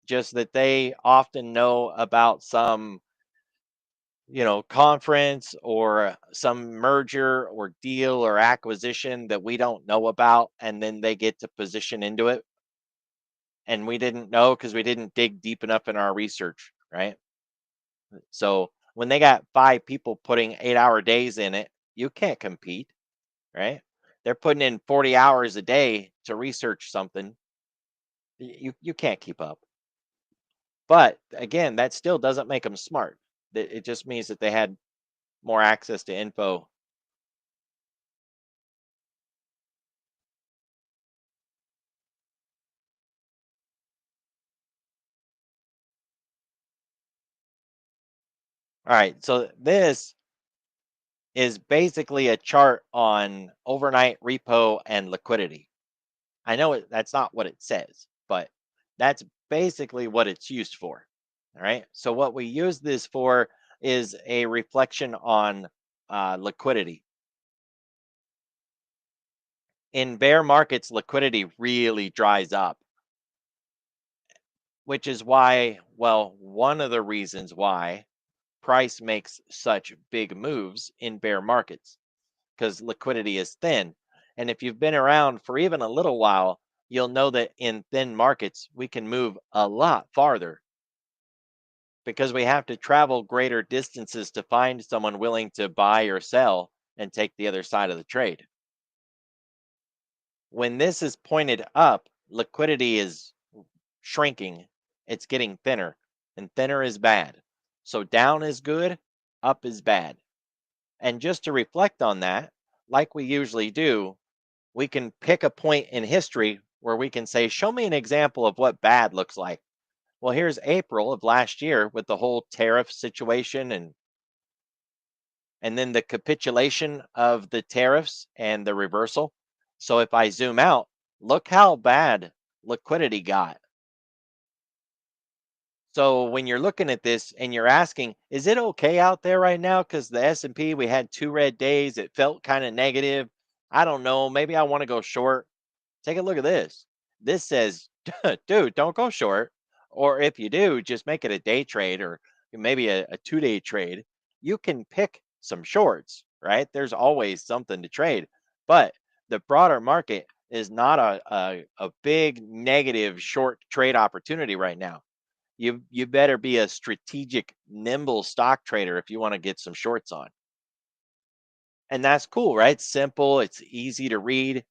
A: just that they often know about some, conference or some merger or deal or acquisition that we don't know about, and then they get to position into it, and we didn't know because we didn't dig deep enough in our research, right? So when they got 5 people putting 8-hour days in it, you can't compete, right? They're putting in 40 hours a day to research something. You can't keep up. But again, that still doesn't make them smart. It just means that they had more access to info. All right, so this is basically a chart on overnight repo and liquidity. I know that's not what it says, but that's basically what it's used for. All right. So what we use this for is a reflection on liquidity. In bear markets, liquidity really dries up, which is why, well, one of the reasons why price makes such big moves in bear markets, because liquidity is thin. And if you've been around for even a little while, you'll know that in thin markets, we can move a lot farther because we have to travel greater distances to find someone willing to buy or sell and take the other side of the trade. When this is pointed up, liquidity is shrinking, it's getting thinner, and thinner is bad. So down is good, up is bad. And just to reflect on that, like we usually do, we can pick a point in history where we can say, show me an example of what bad looks like. Well, here's April of last year with the whole tariff situation and then the capitulation of the tariffs and the reversal. So if I zoom out, look how bad liquidity got. So when you're looking at this and you're asking, is it okay out there right now? Because the S&P, we had 2 red days. It felt kind of negative. I don't know. Maybe I want to go short. Take a look at this. This says, dude, don't go short. Or if you do, just make it a day trade or maybe a 2 day trade. You can pick some shorts, right? There's always something to trade. But the broader market is not a big negative short trade opportunity right now. You better be a strategic, nimble stock trader if you want to get some shorts on. And that's cool, right? Simple, it's easy to read.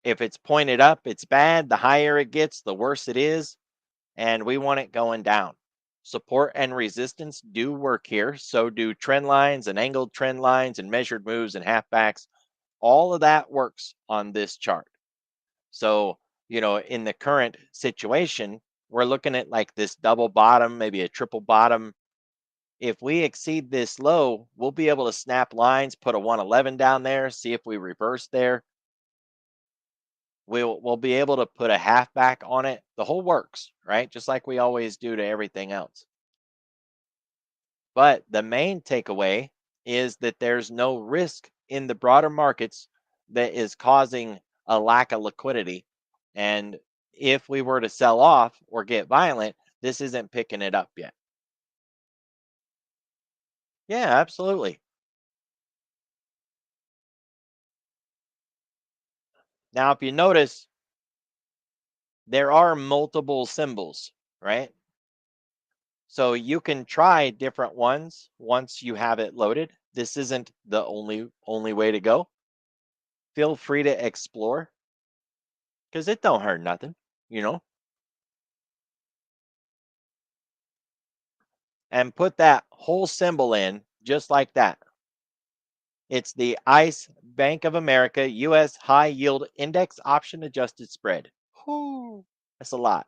A: If it's pointed up, it's bad. The higher it gets, the worse it is. And we want it going down. Support and resistance do work here. So do trend lines and angled trend lines and measured moves and halfbacks. All of that works on this chart. So, in the current situation, we're looking at like this double bottom, maybe a triple bottom. If we exceed this low, we'll be able to snap lines, put a 111 down there, see if we reverse there. We'll be able to put a halfback on it. The whole works, right? Just like we always do to everything else. But the main takeaway is that there's no risk in the broader markets that is causing a lack of liquidity. And if we were to sell off or get violent, this isn't picking it up yet. Yeah, absolutely. Now, if you notice, there are multiple symbols, right? So you can try different ones once you have it loaded. This isn't the only way to go. Feel free to explore. because it don't hurt nothing, you know, and put that whole symbol in just like that. It's the ICE Bank of America US High Yield Index Option Adjusted Spread. Whew, that's a lot.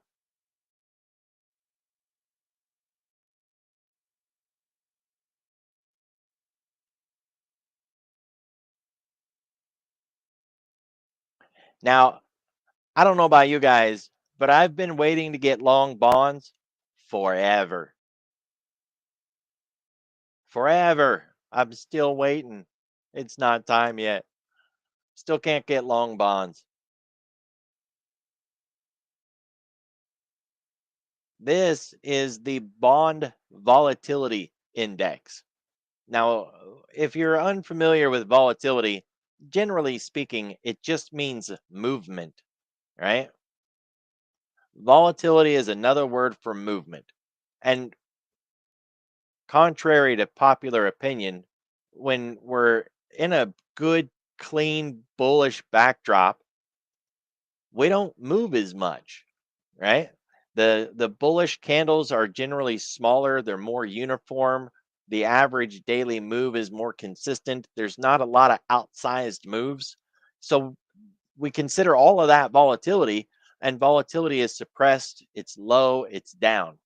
A: Now, I don't know about you guys, but I've been waiting to get long bonds forever. Forever. I'm still waiting. It's not time yet. Still can't get long bonds. This is the bond volatility index. Now, if you're unfamiliar with volatility, generally speaking, it just means movement, right? Volatility is another word for movement. And contrary to popular opinion, when we're in a good, clean, bullish backdrop, we don't move as much, right? The bullish candles are generally smaller, they're more uniform. The average daily move is more consistent. There's not a lot of outsized moves. So we consider all of that volatility, and volatility is suppressed, it's low, it's down.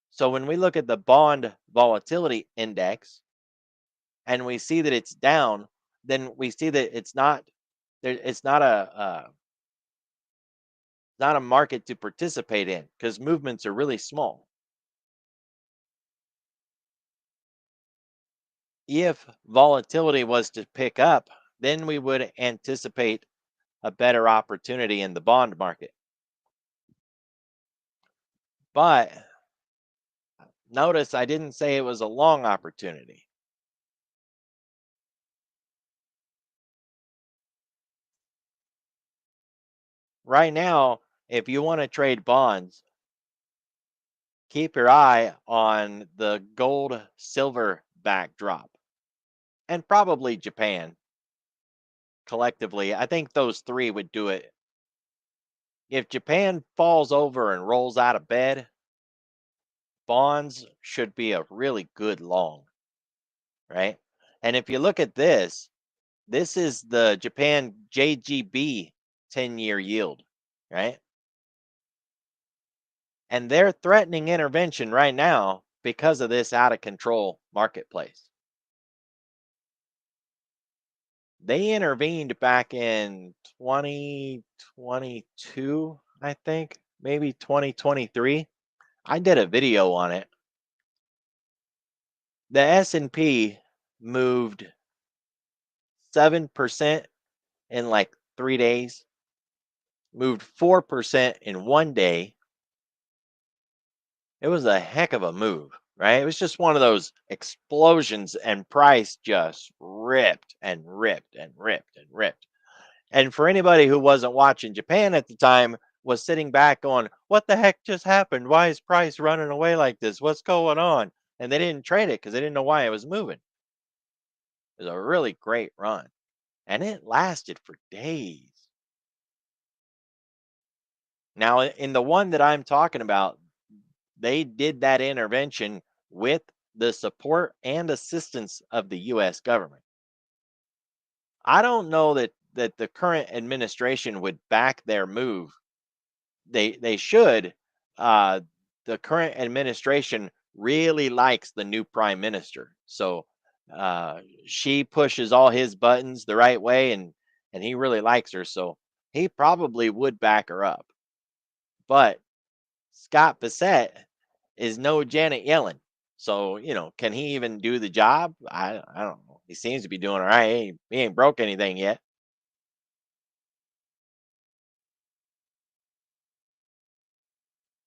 A: So when we look at the bond volatility index and we see that it's down, then we see that it's not there. Not a market to participate in because movements are really small. If volatility was to pick up, then we would anticipate a better opportunity in the bond market. But notice I didn't say it was a long opportunity. Right now, if you want to trade bonds, keep your eye on the gold silver backdrop and probably Japan collectively. I think those three would do it. If Japan falls over and rolls out of bed, bonds should be a really good long, right? And if you look at this, this is the Japan JGB 10-year yield, right? And they're threatening intervention right now because of this out of control marketplace. They intervened back in 2022, I think, maybe 2023. I did a video on it. The S&P moved 7% in like 3 days, moved 4% in 1 day. It was a heck of a move, right? It was just one of those explosions and price just ripped and ripped and ripped and ripped. And for anybody who wasn't watching Japan at the time was sitting back going, "What the heck just happened? Why is price running away like this? What's going on?" And they didn't trade it because they didn't know why it was moving. It was a really great run. And it lasted for days. Now, in the one that I'm talking about, they did that intervention with the support and assistance of the US government. I don't know that the current administration would back their move. They should. Uh, the current administration really likes the new prime minister, so she pushes all his buttons the right way, and he really likes her, so he probably would back her up. But Scott Bissett is no Janet Yellen, so can he even do the job? I don't know. He seems to be doing all right. He ain't broke anything yet.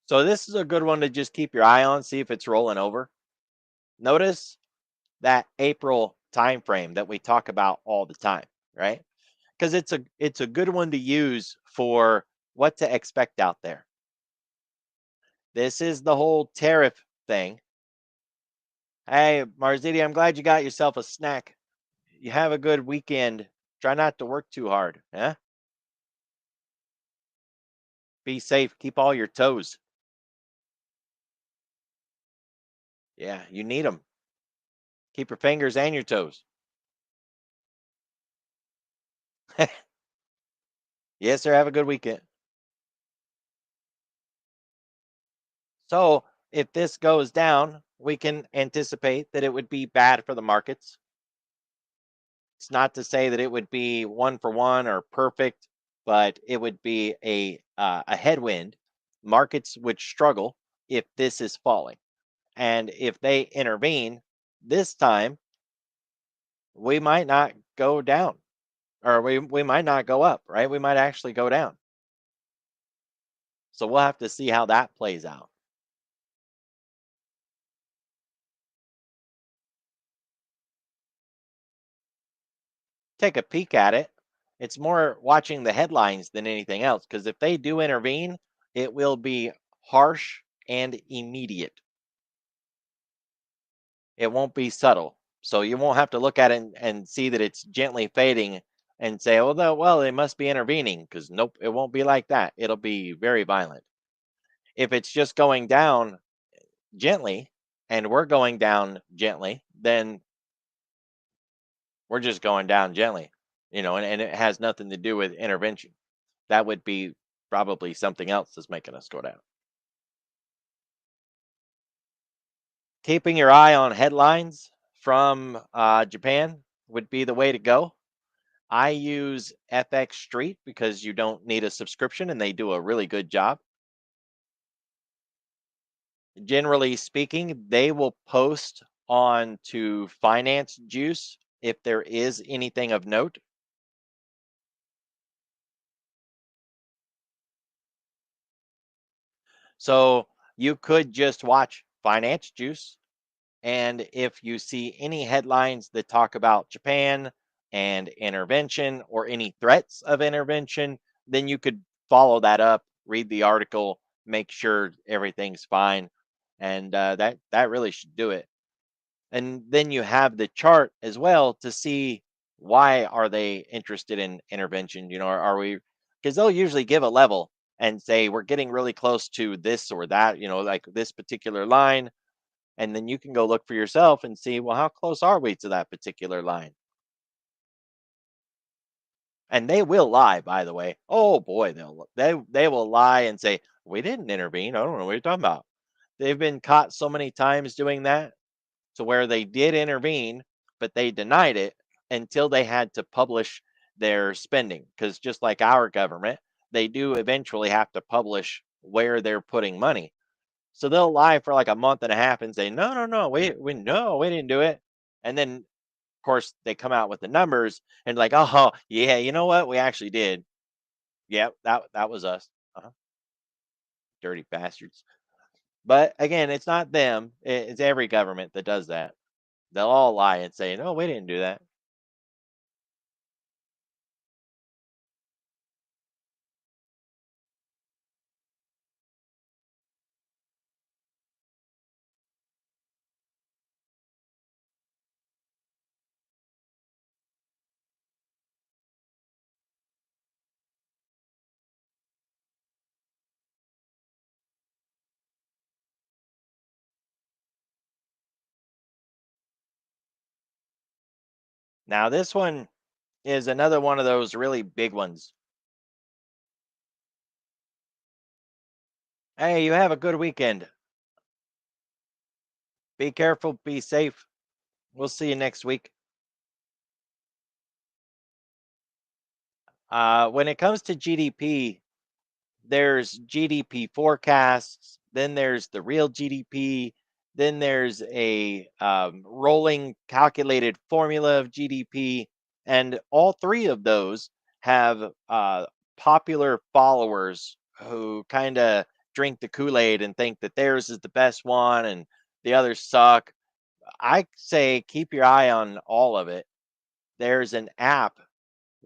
A: So this is a good one to just keep your eye on, see if it's rolling over. Notice that April time frame that we talk about all the time, right? Because it's a good one to use for what to expect out there. This is the whole tariff thing. Hey, Marziti, I'm glad you got yourself a snack. You have a good weekend. Try not to work too hard. Yeah. Be safe. Keep all your toes. Yeah, you need them. Keep your fingers and your toes. Yes, sir. Have a good weekend. So, if this goes down, we can anticipate that it would be bad for the markets. It's not to say that it would be one for one or perfect, but it would be a headwind. Markets would struggle if this is falling, and if they intervene this time, we might not go down, or we might not go up. Right? We might actually go down. So we'll have to see how that plays out. Take a peek at it. It's more watching the headlines than anything else, because if they do intervene, it will be harsh and immediate. It won't be subtle. So you won't have to look at it and see that it's gently fading and say, "Oh, well, they must be intervening," because nope, it won't be like that. It'll be very violent. If it's just going down gently and we're going down gently, then we're just going down gently, and it has nothing to do with intervention. That would be probably something else that's making us go down. Keeping your eye on headlines from Japan would be the way to go. I use FX Street because you don't need a subscription and they do a really good job. Generally speaking, they will post on to Finance Juice if there is anything of note. So you could just watch Finance Juice. And if you see any headlines that talk about Japan and intervention or any threats of intervention, then you could follow that up, read the article, make sure everything's fine, and that really should do it. And then you have the chart as well to see why are they interested in intervention. Are we, because they'll usually give a level and say we're getting really close to this or that, like this particular line, and then you can go look for yourself and see, well, how close are we to that particular line? And they will lie, by the way. Oh boy, they will lie and say we didn't intervene. I don't know what you're talking about. They've been caught so many times doing that to where they did intervene, but they denied it until they had to publish their spending. Because just like our government, they do eventually have to publish where they're putting money. So they'll lie for like a month and a half and say, "No, no, no, we no, we didn't do it." And then, of course, they come out with the numbers and like, "Oh, yeah, you know what? We actually did. Yep, that was us. Uh-huh. Dirty bastards." But again, it's not them. It's every government that does that. They'll all lie and say, "No, we didn't do that." Now, this one is another one of those really big ones. Hey, you have a good weekend. Be careful, be safe. We'll see you next week. When it comes to GDP, there's GDP forecasts, then there's the real GDP, then there's a rolling calculated formula of GDP, and all three of those have popular followers who kind of drink the Kool Aid and think that theirs is the best one and the others suck. I say keep your eye on all of it. There's an app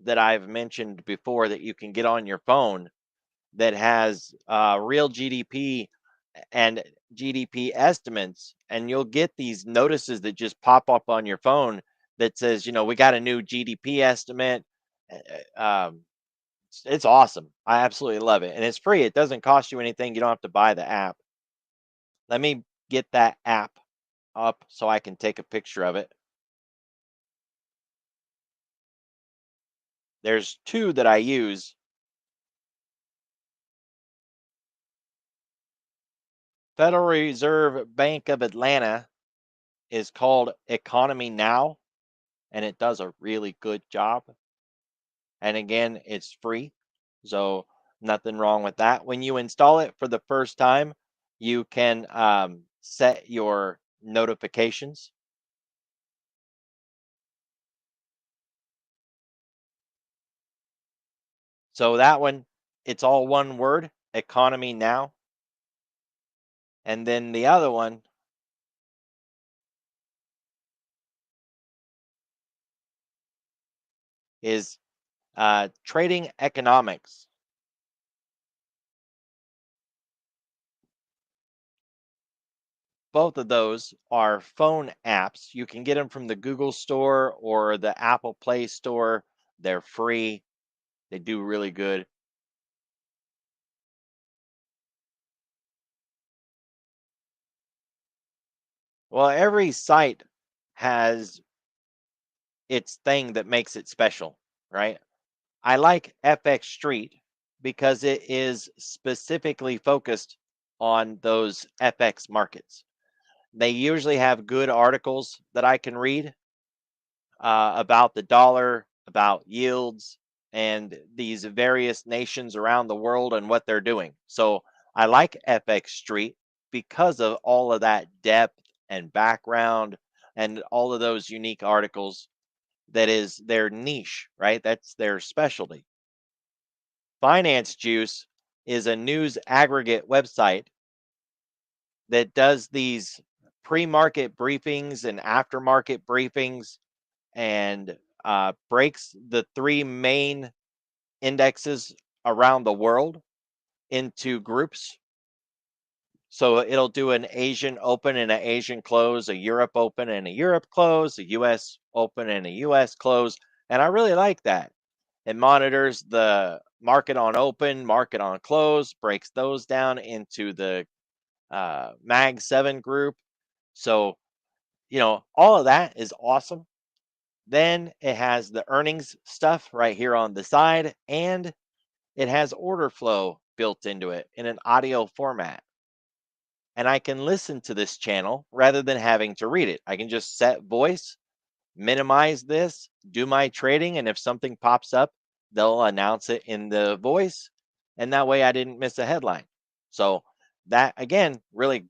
A: that I've mentioned before that you can get on your phone that has real GDP and GDP estimates, and you'll get these notices that just pop up on your phone that says, we got a new GDP estimate. uh, Um, It's awesome. I absolutely love it, and it's free. It doesn't cost you anything. You don't have to buy the app. Let me get that app up so I can take a picture of it. There's two that I use. Federal Reserve Bank of Atlanta is called Economy Now, and it does a really good job. And again, it's free. So nothing wrong with that. When you install it for the first time, you can set your notifications. So that one, it's all one word, Economy Now. And then the other one is Trading Economics. Both of those are phone apps. You can get them from the Google Store or the Apple Play Store. They're free. They do really good. Well, every site has its thing that makes it special, right? I like FX Street because it is specifically focused on those FX markets. They usually have good articles that I can read about the dollar, about yields, and these various nations around the world and what they're doing. So I like FX Street because of all of that depth and background and all of those unique articles. That is their niche, right? That's their specialty. Finance Juice is a news aggregate website that does these pre-market briefings and aftermarket briefings and breaks the three main indexes around the world into groups. So it'll do an Asian open and an Asian close, a Europe open and a Europe close, a US open and a US close. And I really like that. It monitors the market on open, market on close, breaks those down into the Mag 7 group. So, all of that is awesome. Then it has the earnings stuff right here on the side, and it has order flow built into it in an audio format. And I can listen to this channel rather than having to read it. I can just set voice, minimize this, do my trading, and if something pops up, they'll announce it in the voice, and that way I didn't miss a headline. So that again, really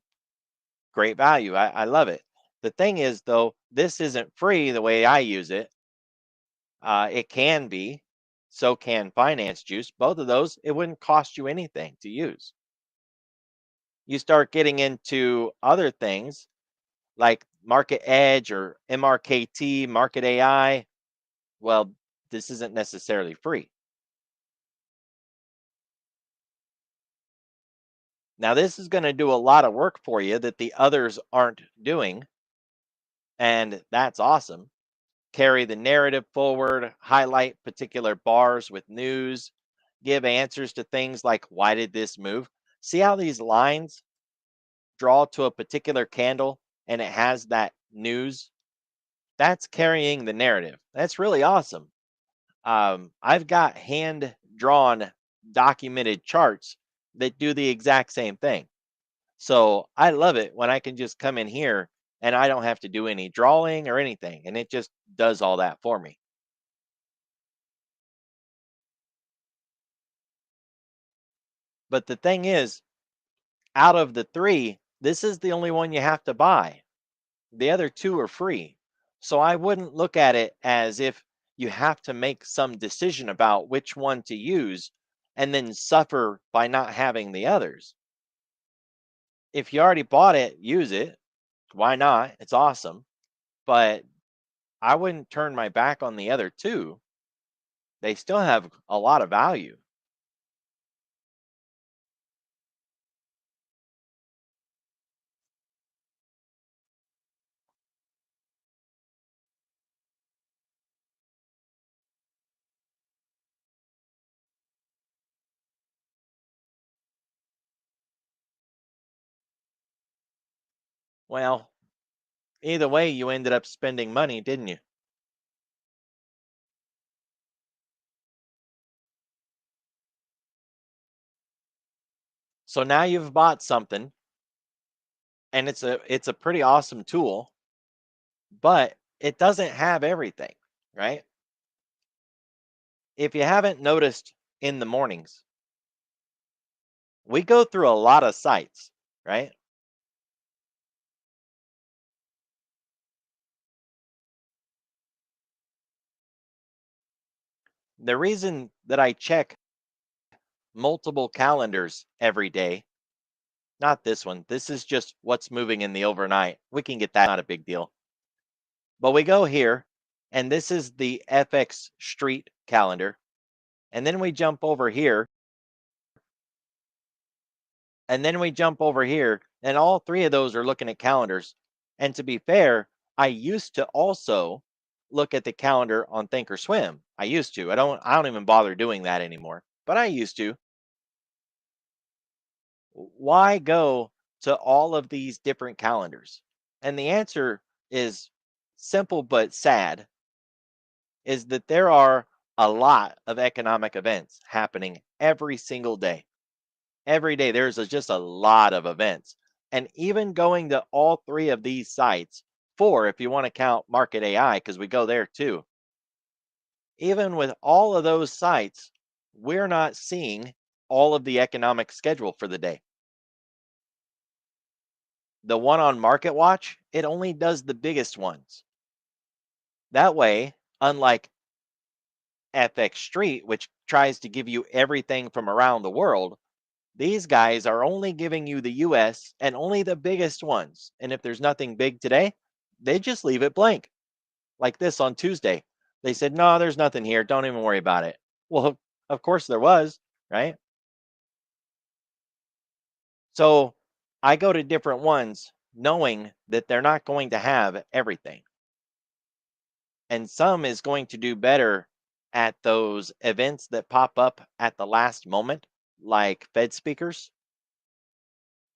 A: great value. I love it. The thing is, though, this isn't free the way I use it. It can be, so can Finance Juice. Both of those, it wouldn't cost you anything to use. You start getting into other things like Market Edge or MRKT, Market AI. Well, this isn't necessarily free. Now, this is going to do a lot of work for you that the others aren't doing, and that's awesome. Carry the narrative forward, highlight particular bars with news, give answers to things like why did this move? See how these lines draw to a particular candle and it has that news? That's carrying the narrative. That's really awesome. I've got hand drawn documented charts that do the exact same thing. So I love it when I can just come in here and I don't have to do any drawing or anything. And it just does all that for me. But the thing is, out of the three, this is the only one you have to buy. The other two are free. So I wouldn't look at it as if you have to make some decision about which one to use and then suffer by not having the others. If you already bought it, use it. Why not? It's awesome. But I wouldn't turn my back on the other two. They still have a lot of value. Well, either way, you ended up spending money, didn't you? So now you've bought something and it's a pretty awesome tool, but it doesn't have everything, right? If you haven't noticed in the mornings, we go through a lot of sites, right? The reason that I check multiple calendars every day, not this one, this is just what's moving in the overnight. We can get that, not a big deal. But we go here, and this is the FX Street calendar. And then we jump over here, and then we jump over here, and all three of those are looking at calendars. And to be fair, I used to also look at the calendar on Thinkorswim. I used to. I don't even bother doing that anymore. But I used to. Why go to all of these different calendars? And the answer is simple but sad, is that there are a lot of economic events happening every single day. Every day there's just a lot of events. And even going to all three of these sites, four if you want to count Market AI, because we go there too. Even with all of those sites, we're not seeing all of the economic schedule for the day. The one on Market Watch, it only does the biggest ones. That way, unlike FX Street, which tries to give you everything from around the world, these guys are only giving you the US and only the biggest ones. And if there's nothing big today, they just leave it blank. Like this on Tuesday. They said, no, there's nothing here. Don't even worry about it. Well, of course there was, right? So I go to different ones knowing that they're not going to have everything. And some is going to do better at those events that pop up at the last moment, like Fed speakers.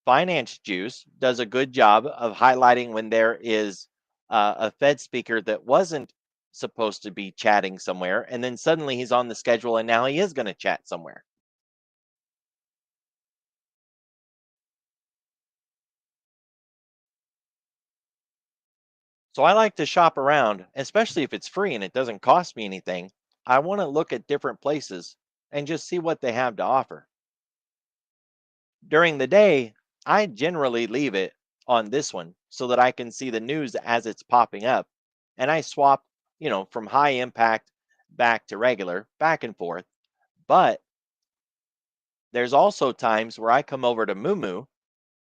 A: Finance Juice does a good job of highlighting when there is a Fed speaker that wasn't supposed to be chatting somewhere, and then suddenly he's on the schedule and now he is going to chat somewhere. So I like to shop around, especially if it's free and it doesn't cost me anything. I want to look at different places and just see what they have to offer. During the day, I generally leave it on this one so that I can see the news as it's popping up. And I swap, from high impact back to regular, back and forth. But there's also times where I come over to Mumu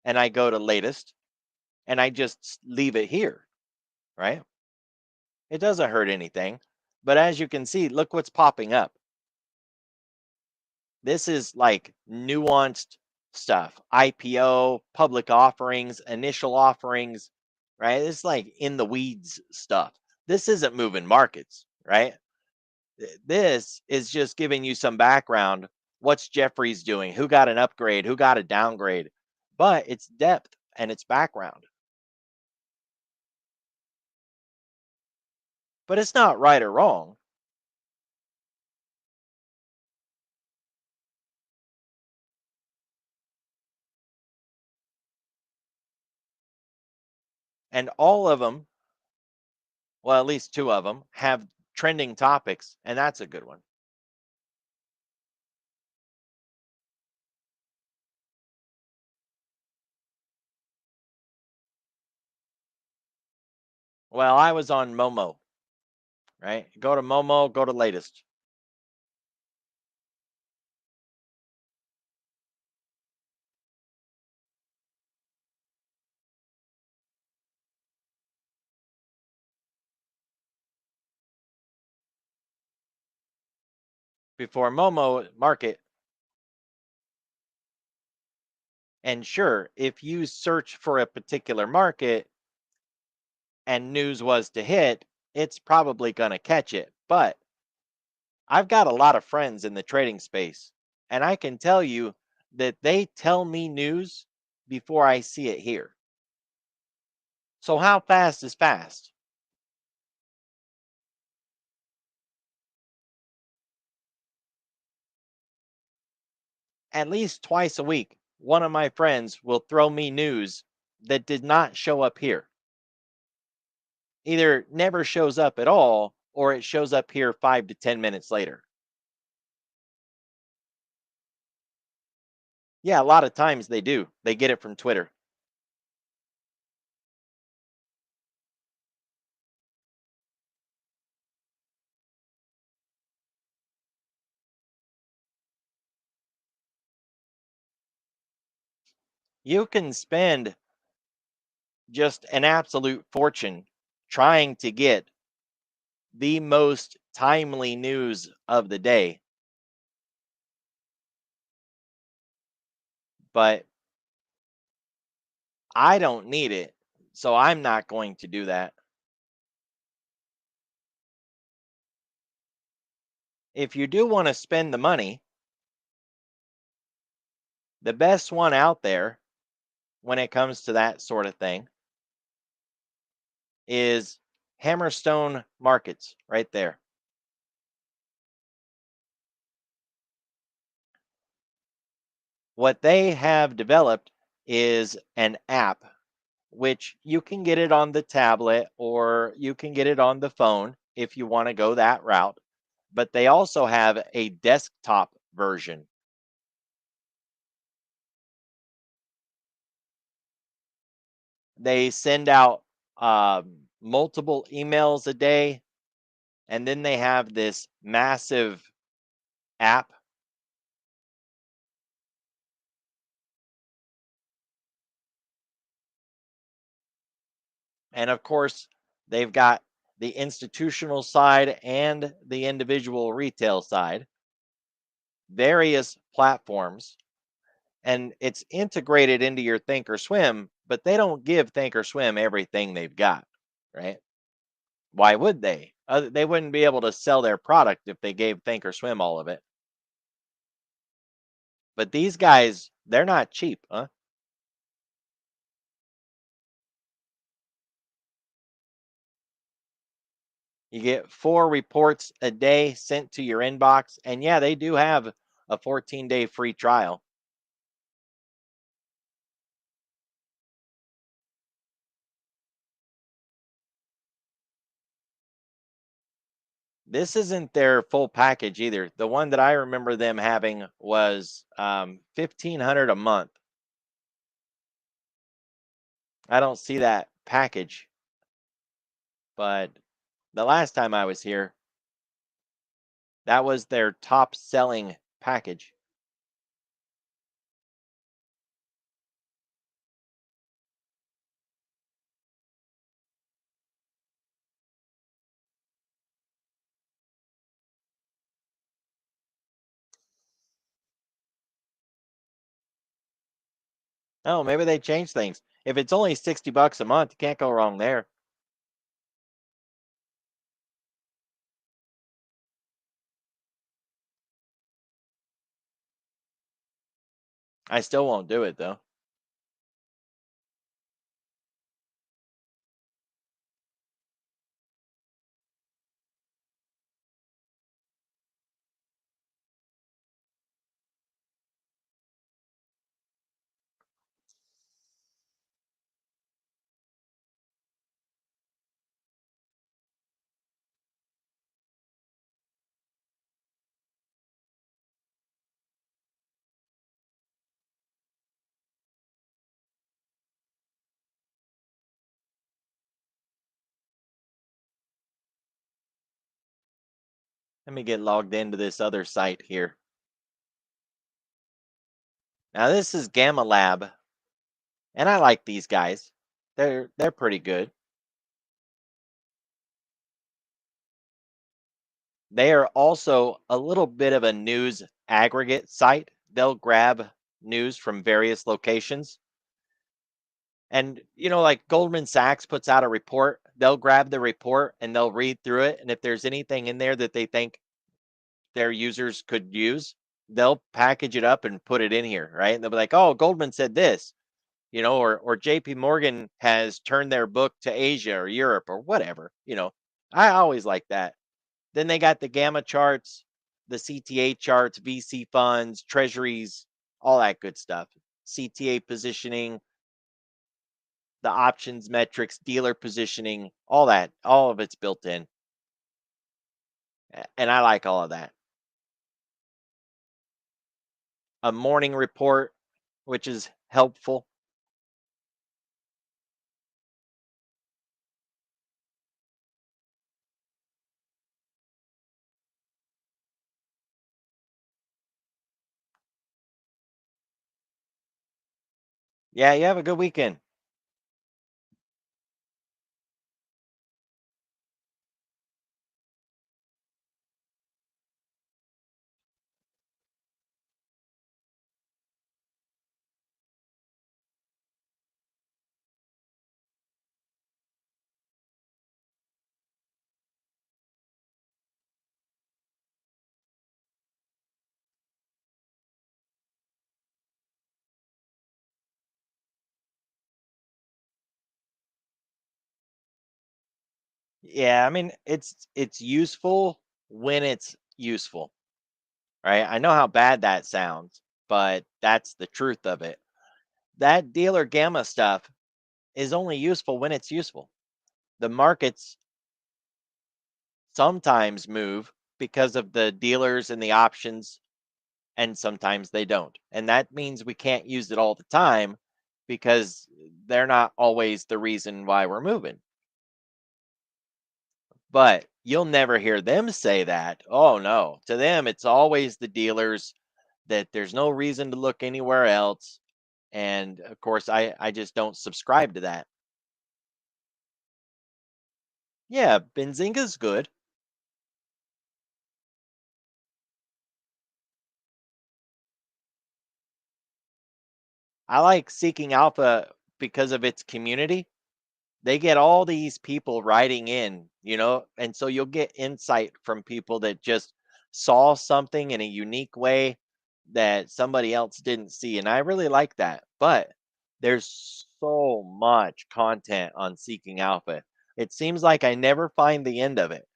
A: and I go to latest and I just leave it here, right? It doesn't hurt anything. But as you can see, look what's popping up. This is like nuanced stuff, IPO, public offerings, initial offerings, right? It's like in the weeds stuff. This isn't moving markets, right? This is just giving you some background. What's Jeffries doing? Who got an upgrade? Who got a downgrade? But it's depth and it's background. But it's not right or wrong. And all of them, well, at least two of them, have trending topics. And that's a good one. Well, I was on Momo, right? Go to Momo, go to latest. Before Momo market. And sure, if you search for a particular market and news was to hit, it's probably going to catch it. But I've got a lot of friends in the trading space, and I can tell you that they tell me news before I see it here. So, how fast is fast? At least twice a week, one of my friends will throw me news that did not show up here. Either never shows up at all or it shows up here 5 to 10 minutes later. Yeah, a lot of times they do. They get it from Twitter. You can spend just an absolute fortune trying to get the most timely news of the day, but I don't need it. So I'm not going to do that. If you do want to spend the money, the best one out there when it comes to that sort of thing is Hammerstone Markets right there. What they have developed is an app which you can get it on the tablet or you can get it on the phone if you want to go that route. But they also have a desktop version. They send out multiple emails a day, and then they have this massive app. And of course, they've got the institutional side and the individual retail side, various platforms, and it's integrated into your Thinkorswim, but they don't give Thinkorswim everything they've got, right? Why would they? They wouldn't be able to sell their product if they gave Thinkorswim all of it. But these guys, they're not cheap, huh? You get 4 reports a day sent to your inbox. And yeah, they do have a 14-day free trial. This isn't their full package either. The one that I remember them having was 1,500 a month. I don't see that package, but the last time I was here, that was their top selling package. Oh, maybe they changed things. If it's only $60 a month, you can't go wrong there. I still won't do it though. Let me get logged into this other site here. Now this is Gamma Lab, and I like these guys. They're pretty good. They are also a little bit of a news aggregate site. They'll grab news from various locations. And like Goldman Sachs puts out a report, they'll grab the report and they'll read through it. And if there's anything in there that they think their users could use, they'll package it up and put it in here, right? And they'll be like, "Oh, Goldman said this." or JP Morgan has turned their book to Asia or Europe or whatever. I always like that. Then they got the gamma charts, the CTA charts, VC funds, treasuries, all that good stuff. CTA positioning, the options metrics, dealer positioning, all that, all of it's built in. And I like all of that. A morning report, which is helpful. Yeah, you have a good weekend. Yeah, I mean, it's useful when it's useful, right? I know how bad that sounds, but that's the truth of it. That dealer gamma stuff is only useful when it's useful. The markets sometimes move because of the dealers and the options, and sometimes they don't. And that means we can't use it all the time because they're not always the reason why we're moving. But you'll never hear them say that. Oh, no. To them, it's always the dealers, that there's no reason to look anywhere else. And of course, I just don't subscribe to that. Yeah, Benzinga's good. I like Seeking Alpha because of its community. They get all these people writing in, and so you'll get insight from people that just saw something in a unique way that somebody else didn't see. And I really like that. But there's so much content on Seeking Alpha. It seems like I never find the end of it.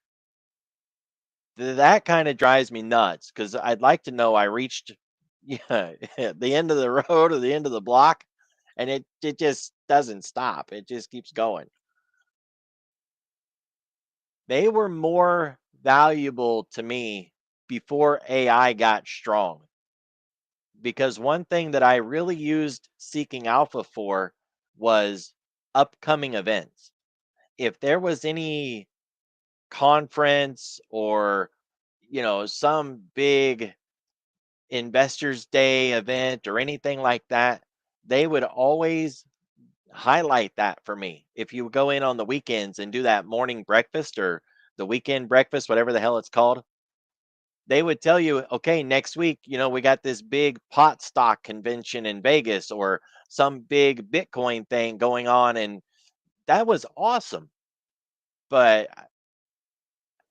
A: That kind of drives me nuts because I'd like to know I reached yeah, the end of the road or the end of the block, and it just doesn't stop. It just keeps going. They were more valuable to me before AI got strong, because one thing that I really used Seeking Alpha for was upcoming events. If there was any conference or some big investors day event or anything like that, they would always highlight that for me. If you go in on the weekends and do that morning breakfast or the weekend breakfast, whatever the hell it's called, they would tell you, okay, next week, we got this big pot stock convention in Vegas or some big Bitcoin thing going on. And that was awesome. But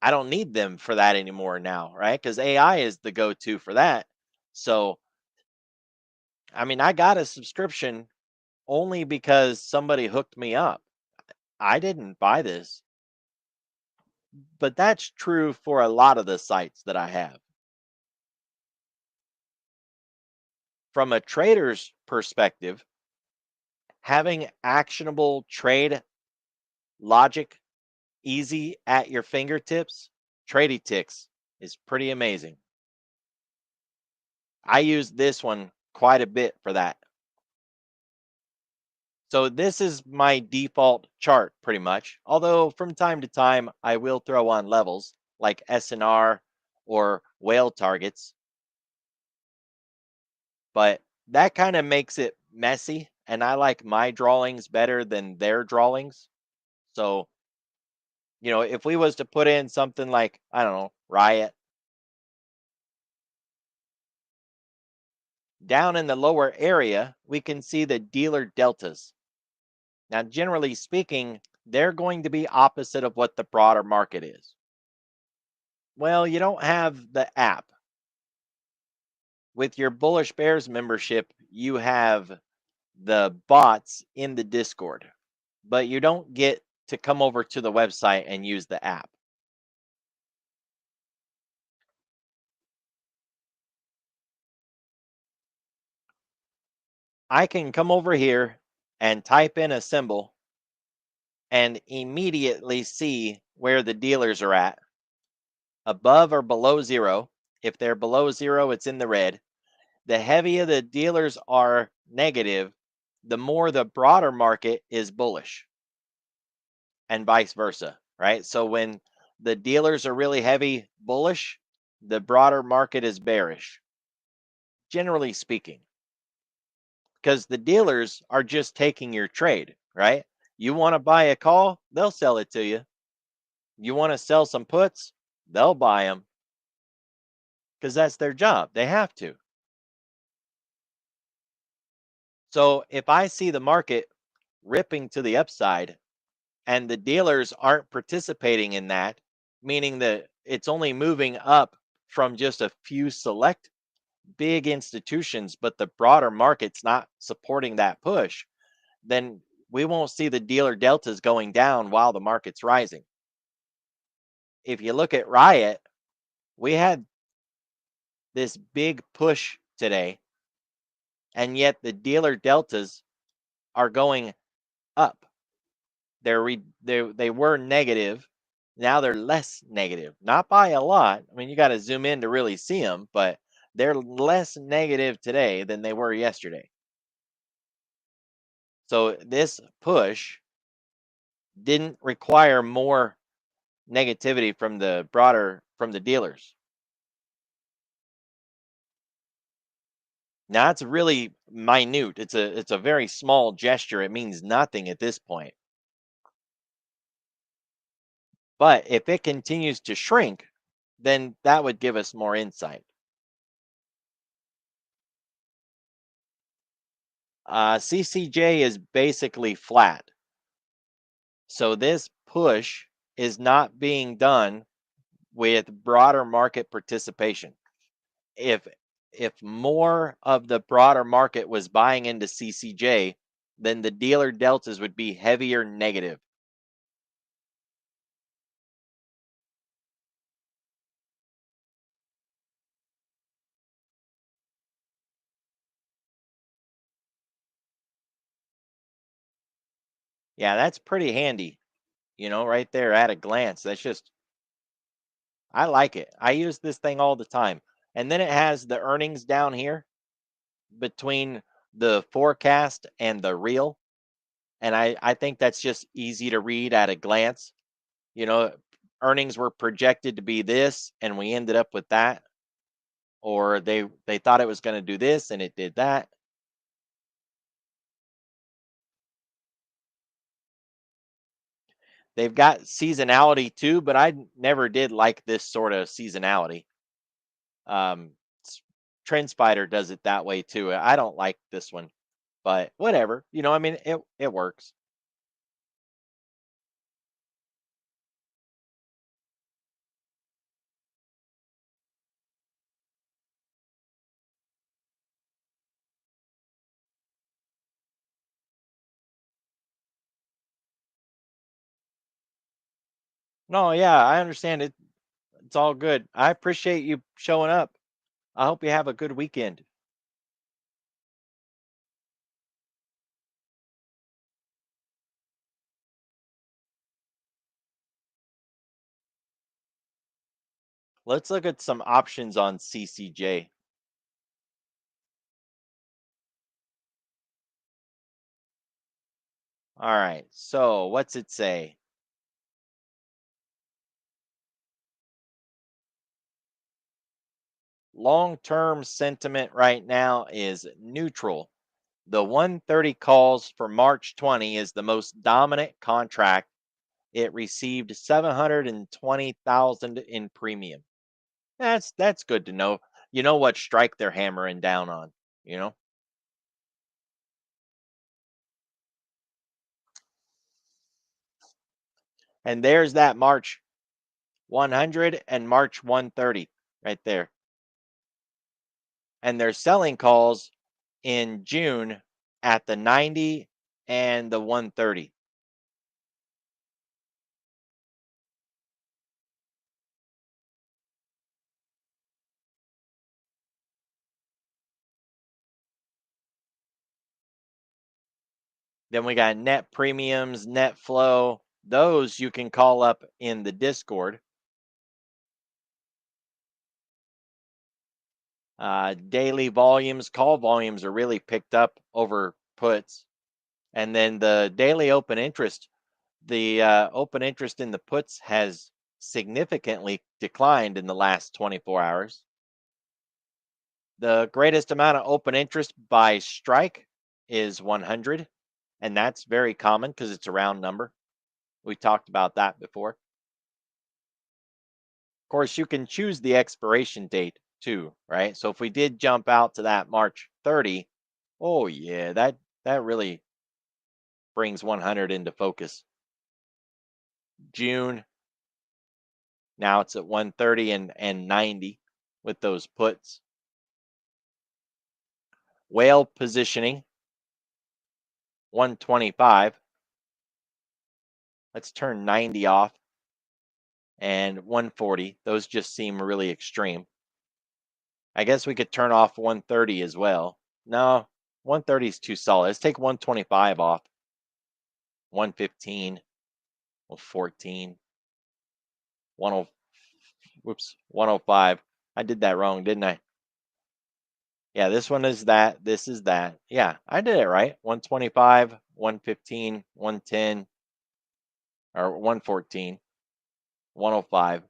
A: I don't need them for that anymore now, right? Because AI is the go to for that. So, I mean, I got a subscription only because somebody hooked me up. I didn't buy this, but that's true for a lot of the sites that I have. From a trader's perspective, having actionable trade logic easy at your fingertips, Tradie Ticks is pretty amazing. I use this one quite a bit for that. So this is my default chart pretty much. Although from time to time I will throw on levels like SNR or whale targets, but that kind of makes it messy and I like my drawings better than their drawings. So, if we was to put in something like, I don't know, riot down in the lower area, we can see the dealer deltas. Now, generally speaking, they're going to be opposite of what the broader market is. Well, you don't have the app. With your Bullish Bears membership, you have the bots in the Discord, but you don't get to come over to the website and use the app. I can come over here and type in a symbol and immediately see where the dealers are at, above or below zero. If they're below zero, it's in the red. The heavier the dealers are negative, the more the broader market is bullish, and vice versa, right? So when the dealers are really heavy bullish, the broader market is bearish, generally speaking, because the dealers are just taking your trade, right? You want to buy a call, they'll sell it to you. You want to sell some puts, they'll buy them because that's their job. They have to. So if I see the market ripping to the upside and the dealers aren't participating in that, meaning that it's only moving up from just a few select big institutions, but the broader market's not supporting that push, then we won't see the dealer deltas going down while the market's rising. If you look at Riot, we had this big push today, and yet the dealer deltas are going up. They were negative. Now they're less negative, not by a lot. I mean, you got to zoom in to really see them, but they're less negative today than they were yesterday. So this push didn't require more negativity from the dealers. Now it's really minute. It's a very small gesture. It means nothing at this point. But if it continues to shrink, then that would give us more insight. CCJ is basically flat. So this push is not being done with broader market participation. If if more of the broader market was buying into CCJ, then the dealer deltas would be heavier negative. Yeah, that's pretty handy, right there at a glance. That's just I like it. I use this thing all the time. And then it has the earnings down here between the forecast and the real. And I think that's just easy to read at a glance. You know, earnings were projected to be this, and we ended up with that. Or they thought it was going to do this, and it did that. They've got seasonality too, but I never did like this sort of seasonality. Um, TrendSpider does it that way too. I don't like this one, but whatever. I mean, it works. No, yeah, I understand it. It's all good. I appreciate you showing up. I hope you have a good weekend. Let's look at some options on CCJ. All right. So, what's it say? Long-term sentiment right now is neutral. The 130 calls for March 20 is the most dominant contract. It received 720,000 in premium. That's good to know. You know what strike they're hammering down on, you know? And there's that March 100 and March 130 right there. And they're selling calls in June at the 90 and the 130. Then we got net premiums, net flow. Those you can call up in the Discord. Daily volumes, call volumes are really picked up over puts. And then the daily open interest, the open interest in the puts has significantly declined in the last 24 hours. The greatest amount of open interest by strike is 100, and that's very common because it's a round number. We talked about that before. Of course, you can choose the expiration date too, right? So if we did jump out to that March 30, oh yeah, that really brings 100 into focus. June, now it's at 130 and 90 with those puts. Whale positioning, 125. Let's turn 90 off, and 140. Those just seem really extreme. I guess we could turn off 130 as well. No, 130 is too solid. Let's take 125 off. 115, 114, 10, whoops, 105. I did that wrong, didn't I? Yeah, this one is that. This is that. Yeah, I did it right. 125, 115, 110, or 114, 105.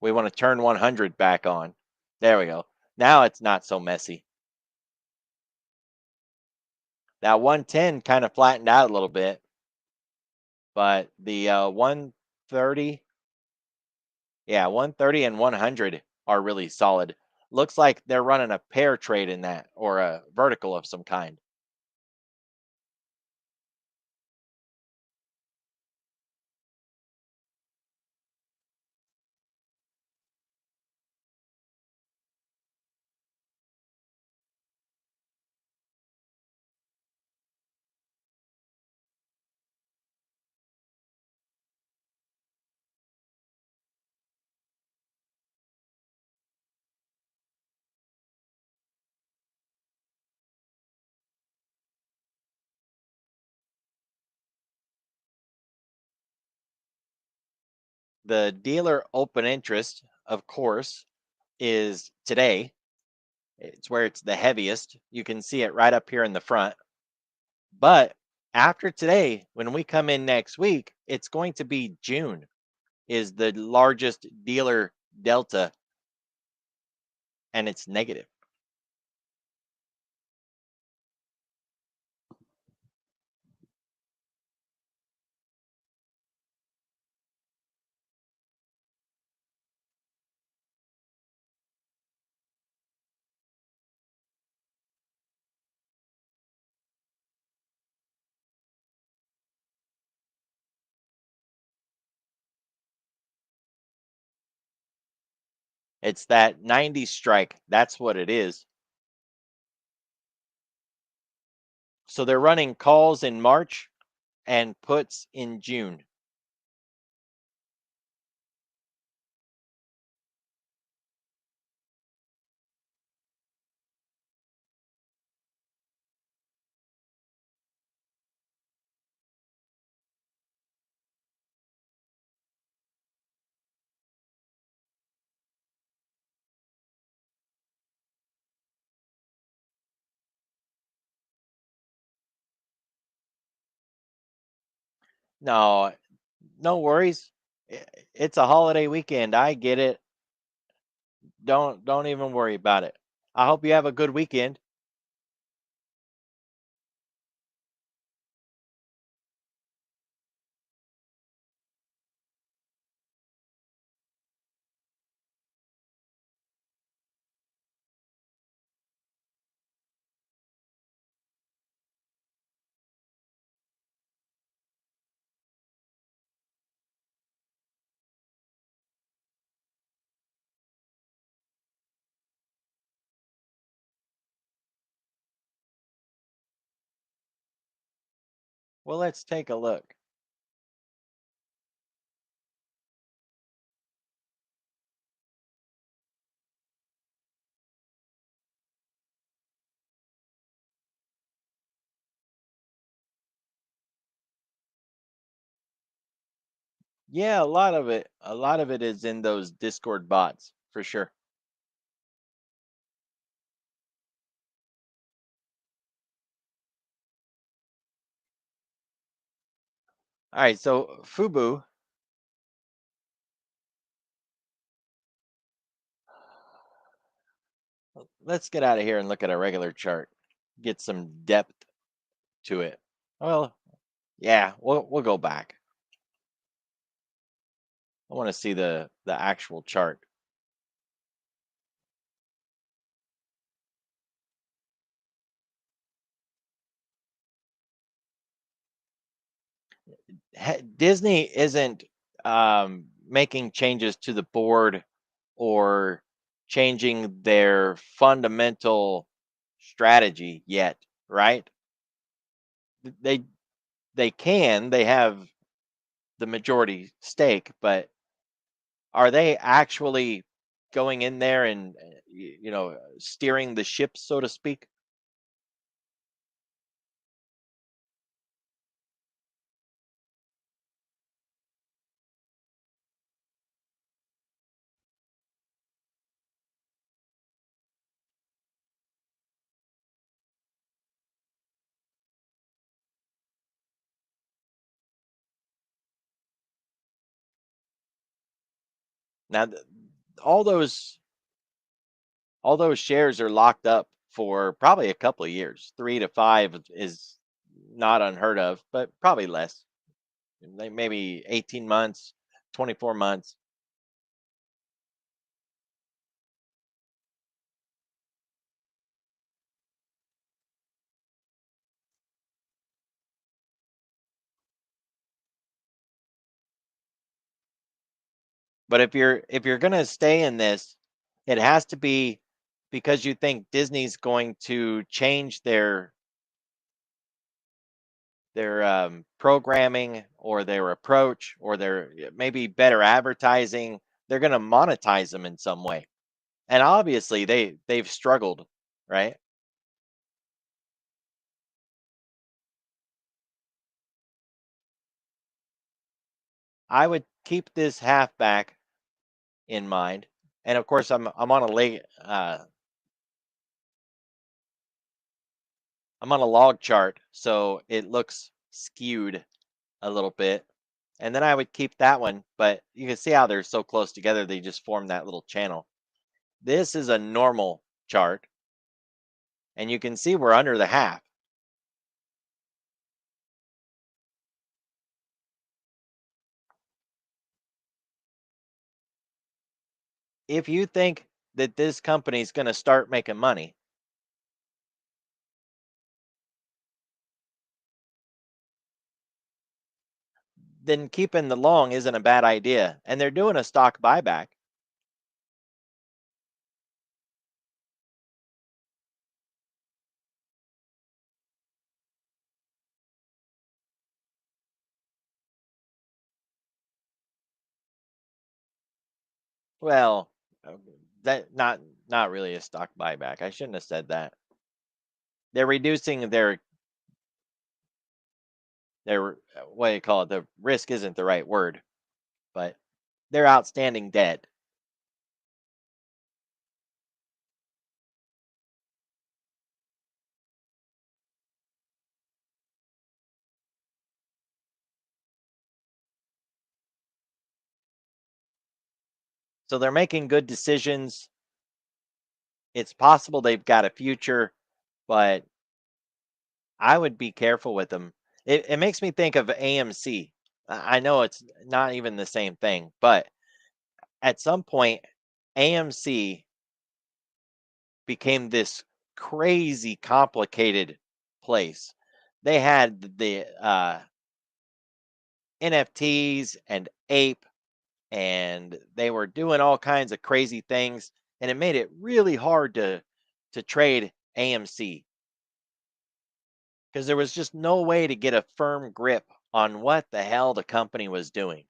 A: We want to turn 100 back on. There we go. Now it's not so messy. That 110 kind of flattened out a little bit, but the 130, yeah, 130 and 100 are really solid. Looks like they're running a pair trade in that, or a vertical of some kind. The dealer open interest, of course, is today. It's where it's the heaviest. You can see it right up here in the front. But after today, when we come in next week, it's going to be June is the largest dealer delta, and it's negative. It's that 90 strike. That's what it is. So they're running calls in March and puts in June. No, no worries. It's a holiday weekend. I get it. Don't even worry about it. I hope you have a good weekend. Well, let's take a look. Yeah, a lot of it is in those Discord bots for sure. All right, so Fubu, let's get out of here and look at a regular chart. Get some depth to it. Well, yeah, we'll go back. I want to see the actual chart. Disney isn't making changes to the board or changing their fundamental strategy yet, right? They they have the majority stake, but are they actually going in there and steering the ship, so to speak? Now, all those shares are locked up for probably a couple of years. 3 to 5 is not unheard of, but probably less. Like maybe 18 months, 24 months. But if you're gonna stay in this, it has to be because you think Disney's going to change their programming or their approach or their maybe better advertising. They're gonna monetize them in some way. And obviously they've struggled, right? I would keep this halfback in mind. And of course I'm on a I'm on a log chart, so it looks skewed a little bit. And then I would keep that one, but you can see how they're so close together, they just form that little channel. This is a normal chart, and you can see we're under the half. If you think that this company is going to start making money, then keeping the long isn't a bad idea. And they're doing a stock buyback. Well, uh, that not really a stock buyback. I shouldn't have said that. They're reducing their what do you call it? The risk isn't the right word, but they're outstanding debt. So they're making good decisions. It's possible they've got a future, but I would be careful with them. It makes me think of AMC. I know it's not even the same thing, but at some point, AMC became this crazy complicated place. They had the NFTs and ape, and they were doing all kinds of crazy things, and it made it really hard to trade AMC. because there was just no way to get a firm grip on what the hell the company was doing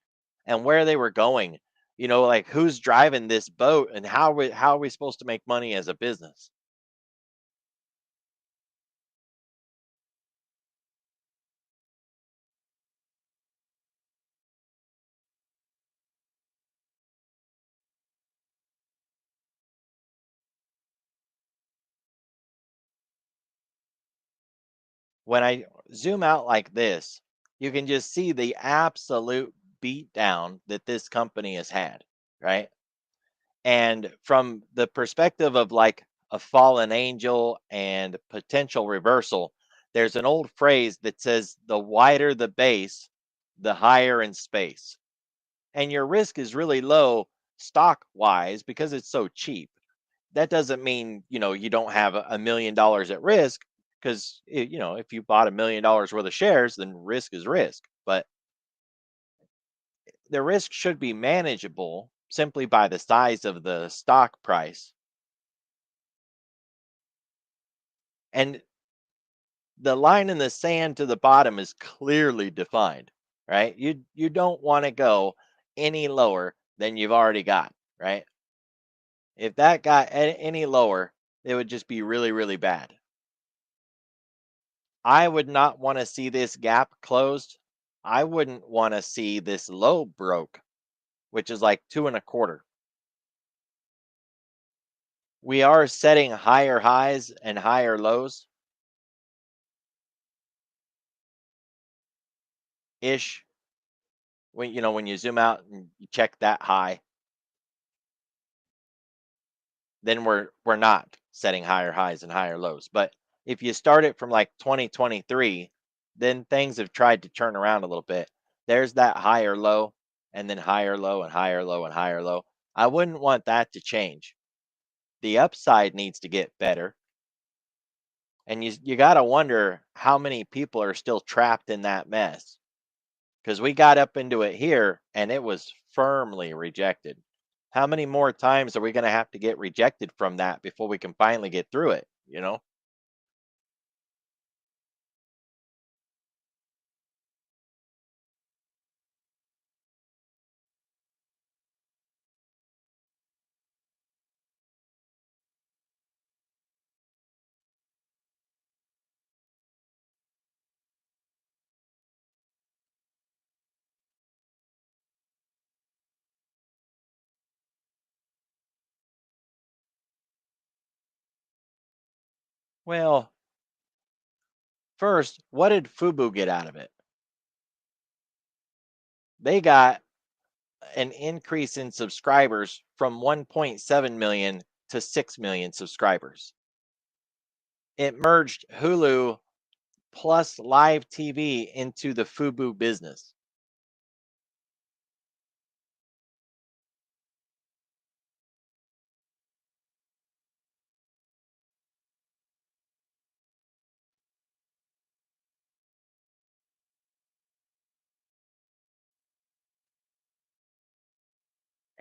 A: and where they were going. Like who's driving this boat and how are we supposed to make money as a business? When I zoom out like this, you can just see the absolute beat down that this company has had, right? And from the perspective of like a fallen angel and potential reversal, there's an old phrase that says the wider the base, the higher in space. And your risk is really low stock wise because it's so cheap. That doesn't mean, you don't have $1 million at risk because, if you bought $1 million worth of shares, then risk is risk. But the risk should be manageable simply by the size of the stock price. And the line in the sand to the bottom is clearly defined, right? You don't want to go any lower than you've already got, right? If that got any lower, it would just be really, really bad. I would not want to see this gap closed. I wouldn't want to see this low broke, which is like two and a quarter. We are setting higher highs and higher lows ish. When you zoom out and you check that high, then we're not setting higher highs and higher lows. But if you start it from like 2023, then things have tried to turn around a little bit. There's that higher low and then higher low and higher low and higher low. I wouldn't want that to change. The upside needs to get better. And you got to wonder how many people are still trapped in that mess because we got up into it here and it was firmly rejected. How many more times are we going to have to get rejected from that before we can finally get through it? Well, first, what did Fubu get out of it? They got an increase in subscribers from 1.7 million to 6 million subscribers. It merged Hulu plus live TV into the Fubu business.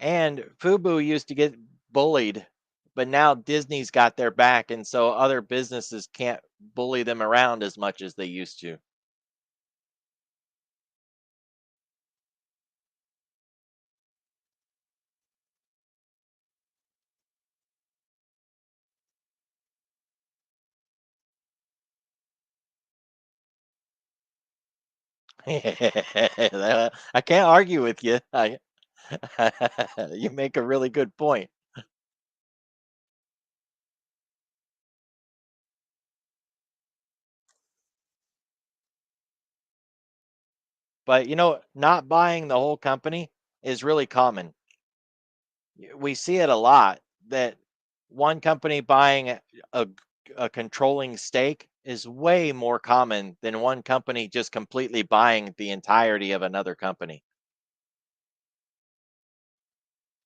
A: And Fubu used to get bullied, but now Disney's got their back, and so other businesses can't bully them around as much as they used to. I can't argue with you. You make a really good point. But not buying the whole company is really common. We see it a lot that one company buying a, a controlling stake is way more common than one company just completely buying the entirety of another company.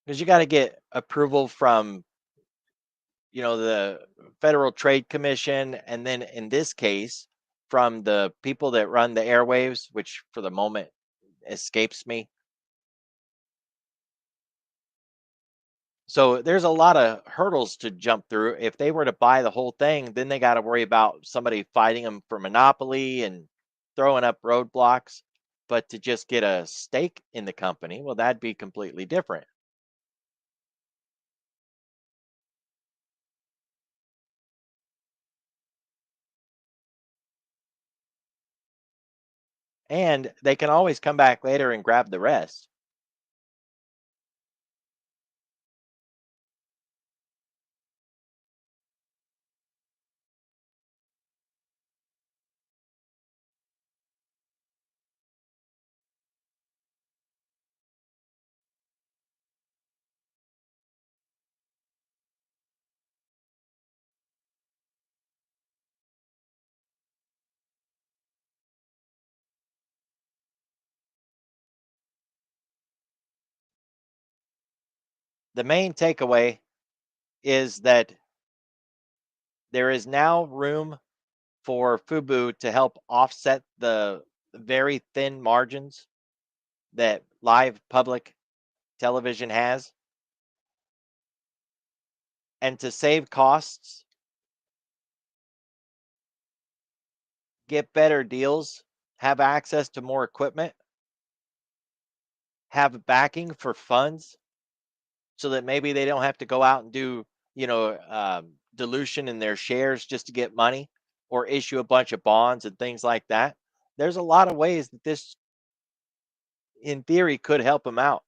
A: Because you got to get approval from, the Federal Trade Commission, and then in this case, from the people that run the airwaves, which for the moment escapes me. So there's a lot of hurdles to jump through. If they were to buy the whole thing, then they got to worry about somebody fighting them for monopoly and throwing up roadblocks. But to just get a stake in the company, well, that'd be completely different. And they can always come back later and grab the rest. The main takeaway is that there is now room for Fubu to help offset the very thin margins that live public television has, and to save costs, get better deals, have access to more equipment, have backing for funds so that maybe they don't have to go out and do, dilution in their shares just to get money or issue a bunch of bonds and things like that. There's a lot of ways that this, in theory, could help them out.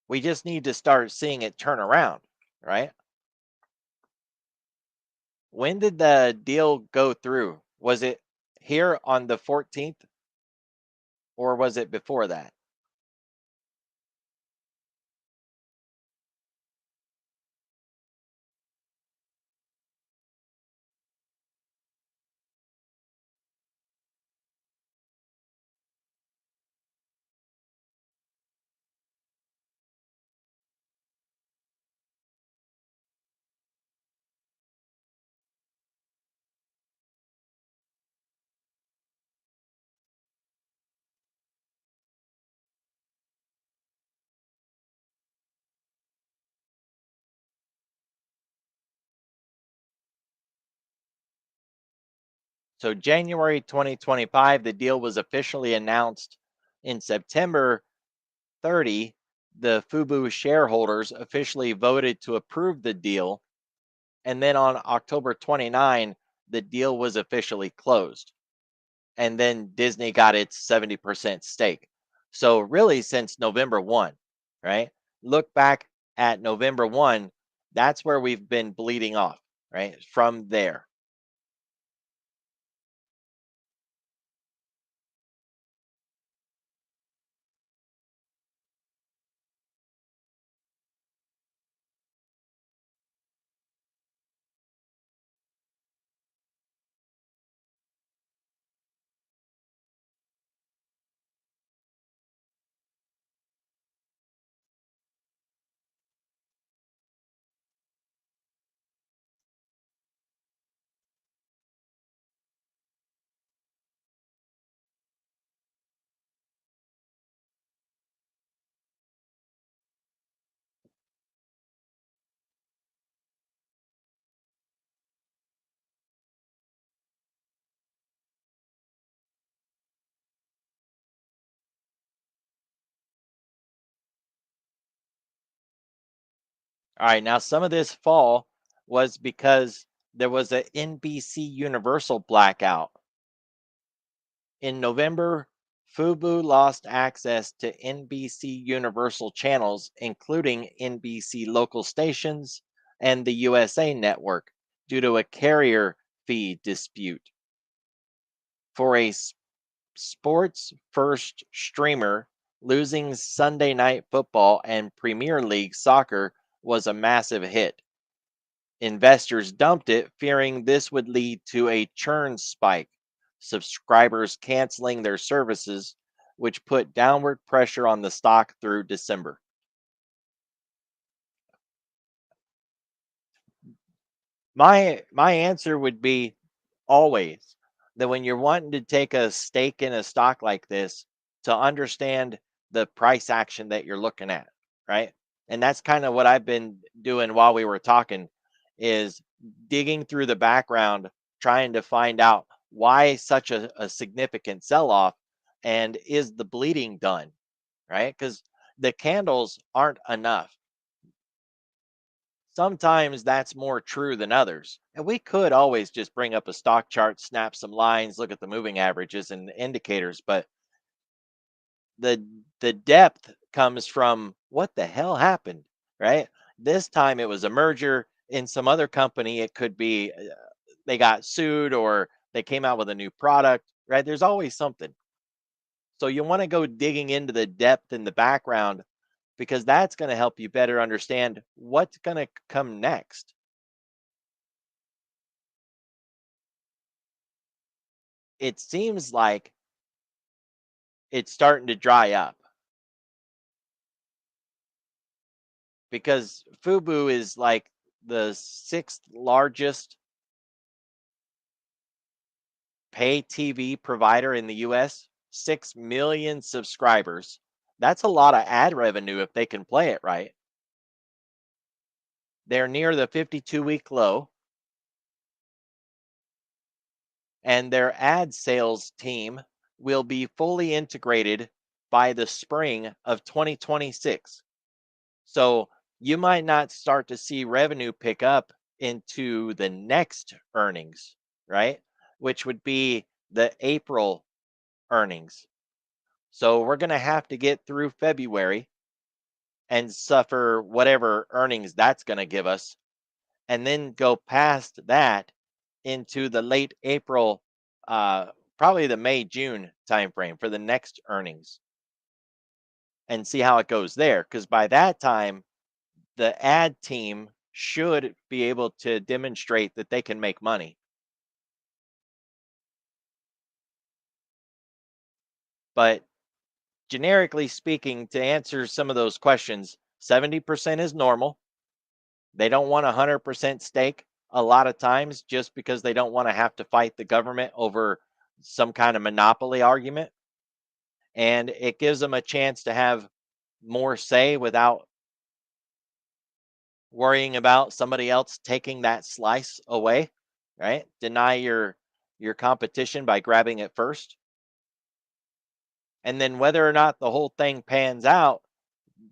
A: We just need to start seeing it turn around, right? When did the deal go through? Was it here on the 14th or was it before that? So January 2025, the deal was officially announced. In September 30, the Fubu shareholders officially voted to approve the deal. And then on October 29, the deal was officially closed. And then Disney got its 70% stake. So really since November 1, right? Look back at November 1, that's where we've been bleeding off, right? From there. All right, now some of this fall was because there was a NBC Universal blackout. In November, Fubu lost access to NBC Universal channels, including NBC local stations and the USA network, due to a carrier fee dispute. For a sports first streamer, losing Sunday Night Football and Premier League soccer was a massive hit. Investors dumped it, fearing this would lead to a churn spike, subscribers canceling their services, which put downward pressure on the stock through December. My answer would be always that when you're wanting to take a stake in a stock like this, to understand the price action that you're looking at, right? And that's kind of what I've been doing while we were talking is digging through the background, trying to find out why such a significant sell off and is the bleeding done, right? Because the candles aren't enough. Sometimes that's more true than others. And we could always just bring up a stock chart, snap some lines, look at the moving averages and indicators, but the the depth comes from what the hell happened, right? This time it was a merger in some other company. It could be they got sued or they came out with a new product, right? There's always something. So you want to go digging into the depth in the background because that's going to help you better understand what's going to come next. It seems like it's starting to dry up because Fubu is like the sixth largest pay TV provider in the US, 6 million subscribers. That's a lot of ad revenue if they can play it right. They're near the 52-week low, and their ad sales team will be fully integrated by the spring of 2026. So you might not start to see revenue pick up into the next earnings, right? Which would be the April earnings. So we're going to have to get through February and suffer whatever earnings that's going to give us, and then go past that into the late April, uh, probably the May June timeframe for the next earnings, and see how it goes there. Because by that time, the ad team should be able to demonstrate that they can make money. But generically speaking, to answer some of those questions, 70% is normal. They don't want 100% stake a lot of times just because they don't want to have to fight the government over some kind of monopoly argument. And it gives them a chance to have more say without worrying about somebody else taking that slice away, right? Deny your competition by grabbing it first. And then whether or not the whole thing pans out,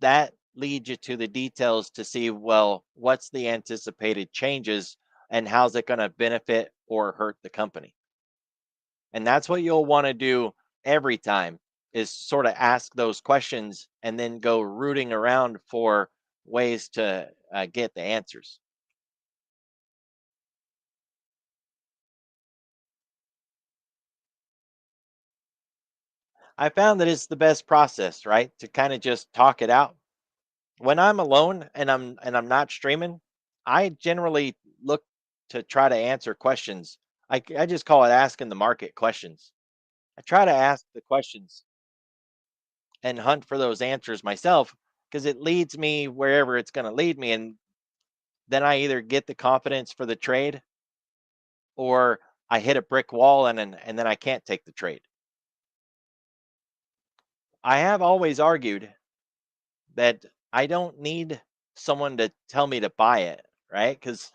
A: that leads you to the details to see, well, what's the anticipated changes and how's it going to benefit or hurt the company. And that's what you'll want to do every time is sort of ask those questions and then go rooting around for ways to get the answers. I found that it's the best process, right? To kind of just talk it out. When I'm alone and I'm not streaming, I generally look to try to answer questions. I just call it asking the market questions. I try to ask the questions and hunt for those answers myself because it leads me wherever it's going to lead me, and then I either get the confidence for the trade or I hit a brick wall and then I can't take the trade. I have always argued that I don't need someone to tell me to buy it, right? Because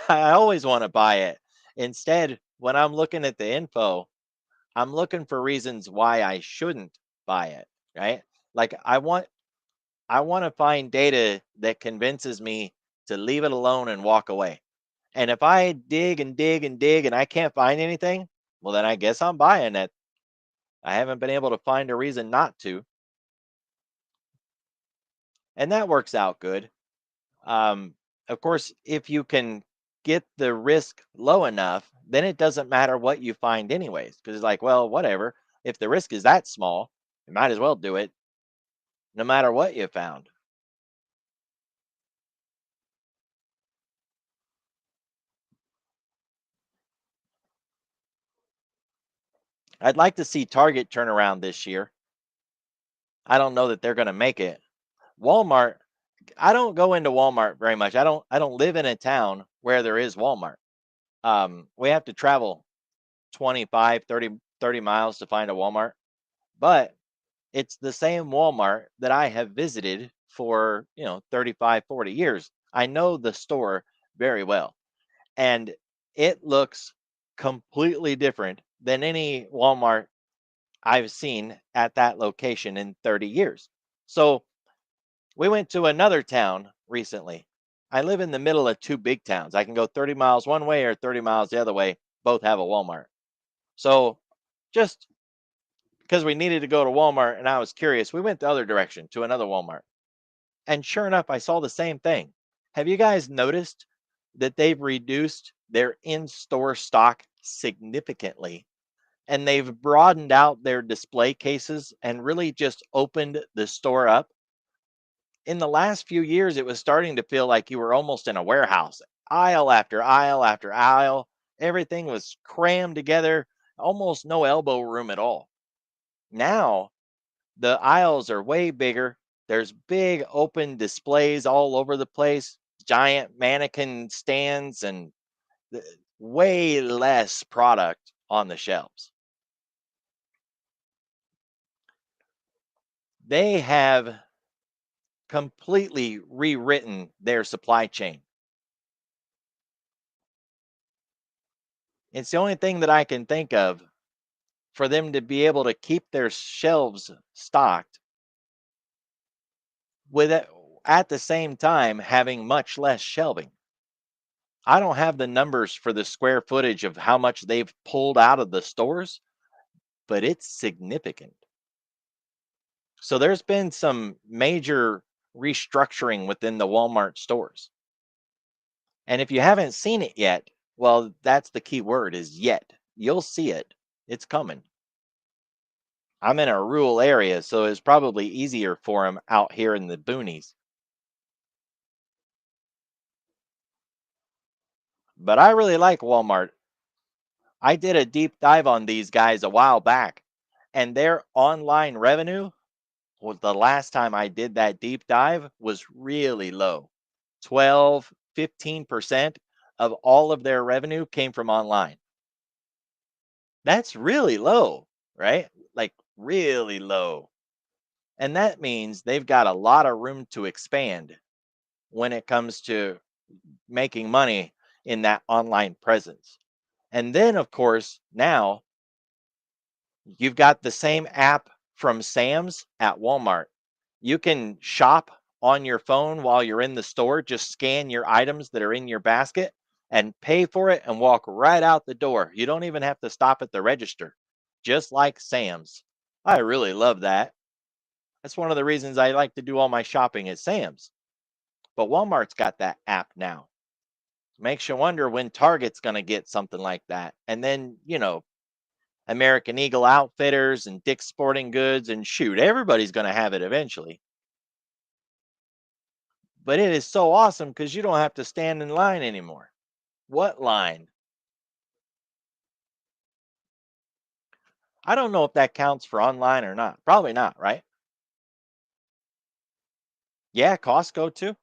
A: I always want to buy it. Instead, when I'm looking at the info, I'm looking for reasons why I shouldn't buy it, right? Like I want to find data that convinces me to leave it alone and walk away. And if I dig and dig and dig and I can't find anything, well then I guess I'm buying it. I haven't been able to find a reason not to, and that works out good. Um, of course, if you can get the risk low enough, then it doesn't matter what you find, anyways, because it's like, well, whatever. If the risk is that small, you might as well do it no matter what you found. I'd like to see Target turn around this year. I don't know that they're going to make it. Walmart, I don't go into Walmart very much. I don't live in a town where there is Walmart. We have to travel 25, 30 miles to find a Walmart. But It's the same Walmart that I have visited for, 35, 40 years. I know the store very well, and it looks completely different than any Walmart I've seen at that location in 30 years. So we went to another town recently. I live in the middle of two big towns. I can go 30 miles one way or 30 miles the other way. Both have a Walmart. So just because we needed to go to Walmart and I was curious, we went the other direction to another Walmart. And sure enough, I saw the same thing. Have you guys noticed that they've reduced their in store stock significantly? And they've broadened out their display cases and really just opened the store up. In the last few years, it was starting to feel like you were almost in a warehouse, aisle after aisle after aisle. Everything was crammed together, almost no elbow room at all. Now, the aisles are way bigger. There's big open displays all over the place, giant mannequin stands, and way less product on the shelves. They have completely rewritten their supply chain. It's the only thing that I can think of for them to be able to keep their shelves stocked with it at the same time having much less shelving. I don't have the numbers for the square footage of how much they've pulled out of the stores, but it's significant. So there's been some major restructuring within the Walmart stores. And if you haven't seen it yet, well, that's the key word is yet. You'll see it. It's coming. I'm in a rural area, so it's probably easier for them out here in the boonies. But I really like Walmart. I did a deep dive on these guys a while back, and their online revenue was the last time I did that deep dive was really low. 12, 15% of all of their revenue came from online. That's really low, right? Like really low. And that means they've got a lot of room to expand when it comes to making money in that online presence. And then, of course, now you've got the same app from Sam's at Walmart. You can shop on your phone while you're in the store, just scan your items that are in your basket and pay for it and walk right out the door. You don't even have to stop at the register, just like Sam's. I really love that. That's one of the reasons I like to do all my shopping at Sam's. But Walmart's got that app now. Makes you wonder when Target's going to get something like that. And then, American Eagle Outfitters and Dick's Sporting Goods, and shoot, everybody's going to have it eventually. But it is so awesome because you don't have to stand in line anymore. What line? I don't know if that counts for online or not. Probably not, right? Yeah, Costco too.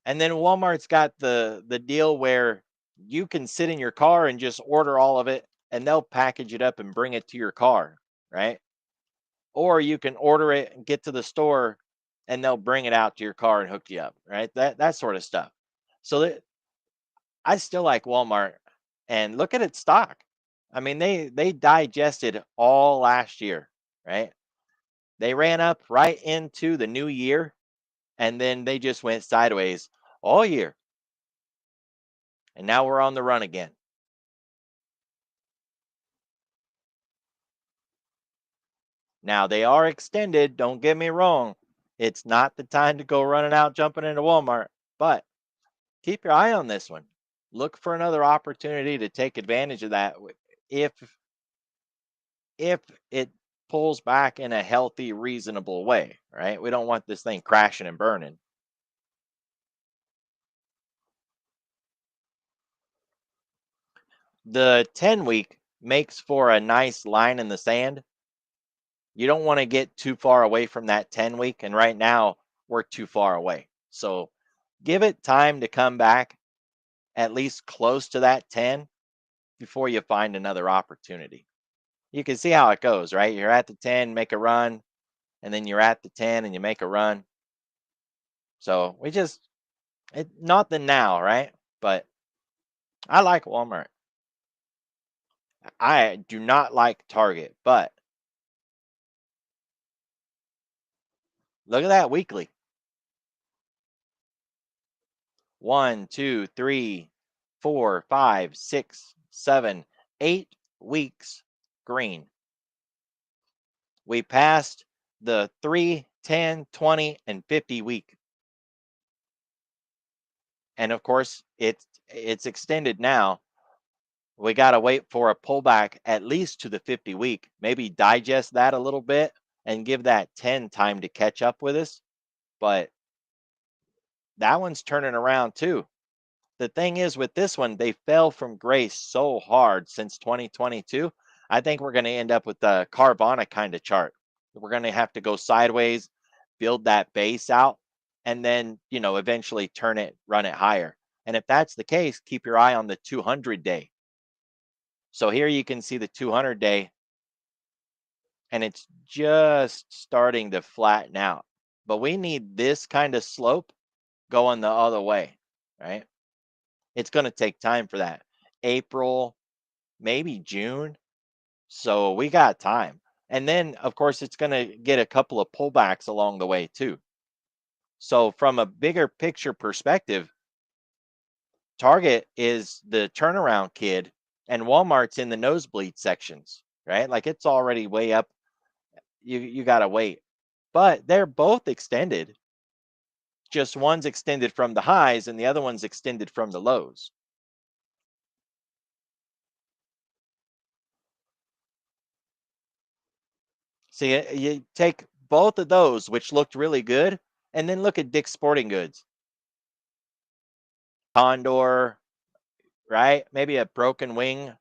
A: And then Walmart's got the deal where you can sit in your car and just order all of it and they'll package it up and bring it to your car, right? Or you can order it and get to the store and they'll bring it out to your car and hook you up, right? That sort of stuff. So that I still like Walmart and look at its stock. I mean, they digested all last year, right? They ran up right into the new year and then they just went sideways all year. And now we're on the run again. Now they are extended, don't get me wrong. It's not the time to go running out jumping into Walmart, but keep your eye on this one. Look for another opportunity to take advantage of that if if it pulls back in a healthy, reasonable way, right? We don't want this thing crashing and burning. The 10 week makes for a nice line in the sand. You don't want to get too far away from that 10 week. And right now, we're too far away. So give it time to come back at least close to that 10 before you find another opportunity. You can see how it goes, right? You're at the 10, make a run, and then you're at the 10 and you make a run. So we just not the now, right? But I like Walmart. I do not like Target, but look at that weekly. 1, 2, 3, 4, 5, 6, 7, 8 weeks green. We passed the 3, 10, 20, and 50 week. And of course, it's extended now. We got to wait for a pullback at least to the 50 week. Maybe digest that a little bit and give that 10 time to catch up with us. But that one's turning around too. The thing is with this one, they fell from grace so hard since 2022. I think we're going to end up with the Carvana kind of chart. We're going to have to go sideways, build that base out, and then, eventually turn it, run it higher. And if that's the case, keep your eye on the 200-day. So here you can see the 200-day, and it's just starting to flatten out. But we need this kind of slope going the other way, right? It's going to take time for that. April, maybe June. So we got time. And then, of course, it's going to get a couple of pullbacks along the way, too. So, from a bigger picture perspective, Target is the turnaround kid, and Walmart's in the nosebleed sections, right? Like it's already way up. You got to wait. But they're both extended. Just one's extended from the highs, and the other one's extended from the lows. See, you take both of those, which looked really good, and then look at Dick's Sporting Goods, Condor, right? Maybe a broken wing,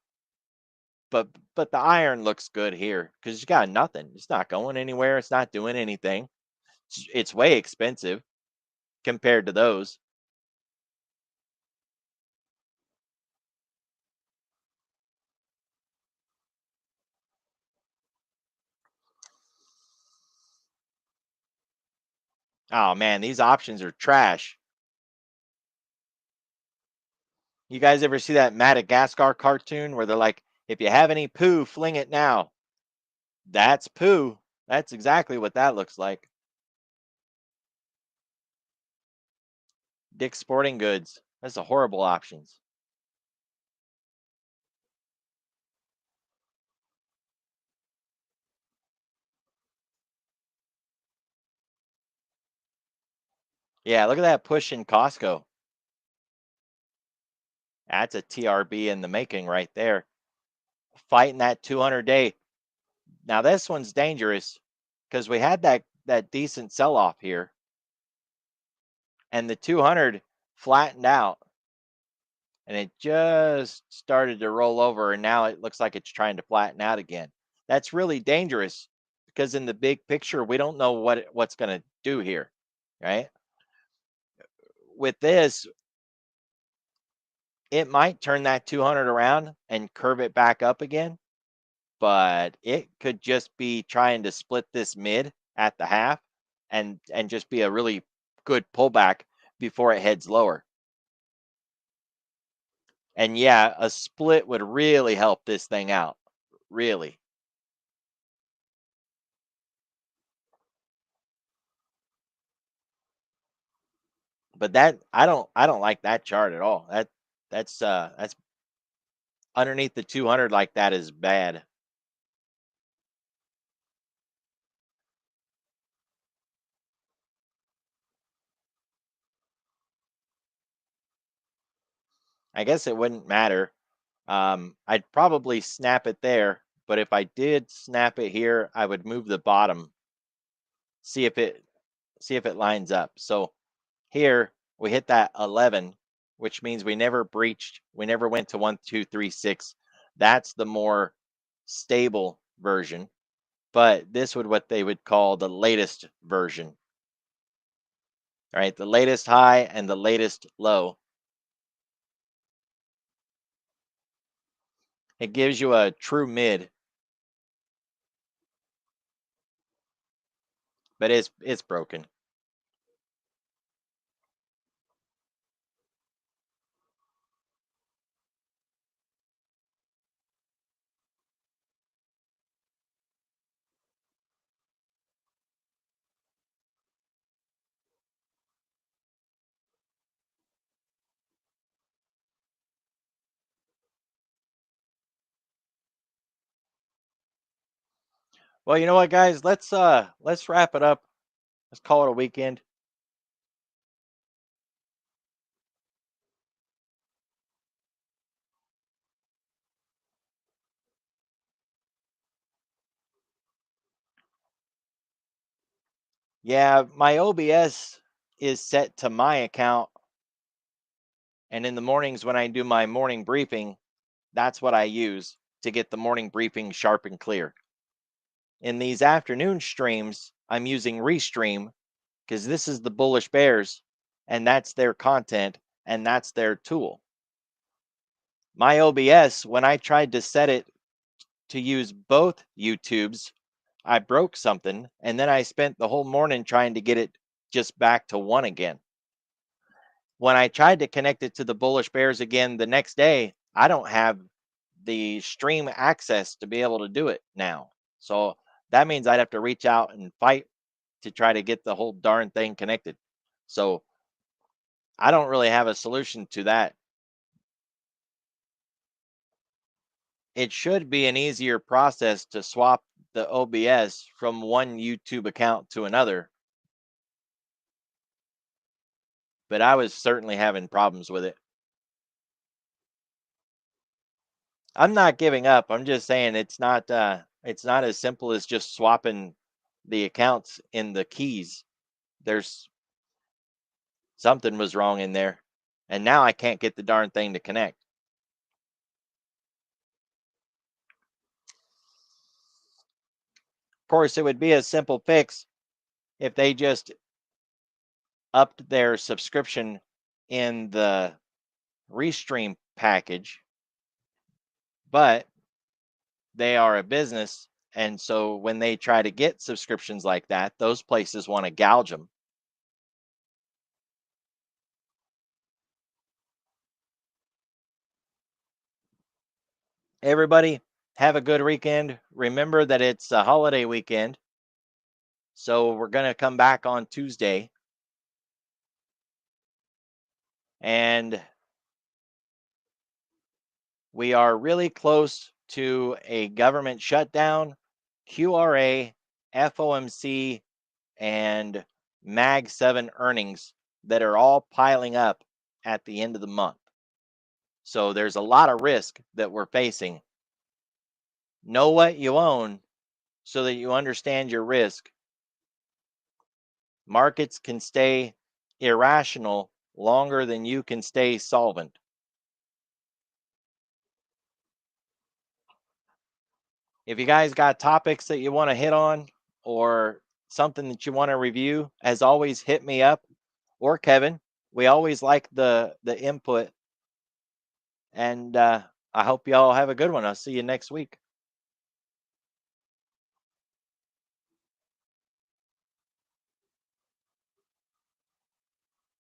A: but the iron looks good here because you got nothing. It's not going anywhere. It's not doing anything. It's way expensive compared to those. Oh man, these options are trash. You guys ever see that Madagascar cartoon where they're like, if you have any poo, fling it now? That's poo. That's exactly what that looks like. Dick's Sporting Goods. That's a horrible options. Yeah, look at that push in Costco. That's a TRB in the making right there. Fighting that 200-day. Now this one's dangerous because we had that decent sell off here, and the 200 flattened out, and it just started to roll over, and now it looks like it's trying to flatten out again. That's really dangerous because in the big picture, we don't know what's going to do here, right? With this, it might turn that 200 around and curve it back up again, but it could just be trying to split this mid at the half and just be a really good pullback before it heads lower. And yeah, a split would really help this thing out. Really. But that I don't like that chart at all. That's underneath the 200 like that is bad. I guess it wouldn't matter. I'd probably snap it there, but if I did snap it here, I would move the bottom, see if it see if it lines up. So here we hit that 11, which means we never breached, we never went to 1, 2, 3, 6. That's the more stable version. But this would what they would call the latest version. All right, the latest high and the latest low. It gives you a true mid. but it's broken. Well, you know what, guys? Let's wrap it up. Let's call it a weekend. Yeah, my OBS is set to my account, and in the mornings when I do my morning briefing, that's what I use to get the morning briefing sharp and clear. In these afternoon streams, I'm using Restream because this is the Bullish Bears, and that's their content, and that's their tool. My OBS, when I tried to set it to use both YouTubes, I broke something, and then I spent the whole morning trying to get it just back to one again. When I tried to connect it to the Bullish Bears again the next day, I don't have the stream access to be able to do it now. So that means I'd have to reach out and fight to try to get the whole darn thing connected. So I don't really have a solution to that. It should be an easier process to swap the OBS from one YouTube account to another, but I was certainly having problems with it. I'm not giving up. I'm just saying it's not as simple as just swapping the accounts in the keys. There's something was wrong in there. And now I can't get the darn thing to connect. Of course, it would be a simple fix if they just upped their subscription in the Restream package, but they are a business. And so when they try to get subscriptions like that, those places want to gouge them. Everybody, have a good weekend. Remember that it's a holiday weekend. So we're going to come back on Tuesday. And we are really close to a government shutdown, QRA, FOMC, and MAG 7 earnings that are all piling up at the end of the month. So there's a lot of risk that we're facing. Know what you own so that you understand your risk. Markets can stay irrational longer than you can stay solvent. If you guys got topics that you want to hit on or something that you want to review, as always, hit me up or Kevin. We always like the input. And I hope y'all have a good one. I'll see you next week.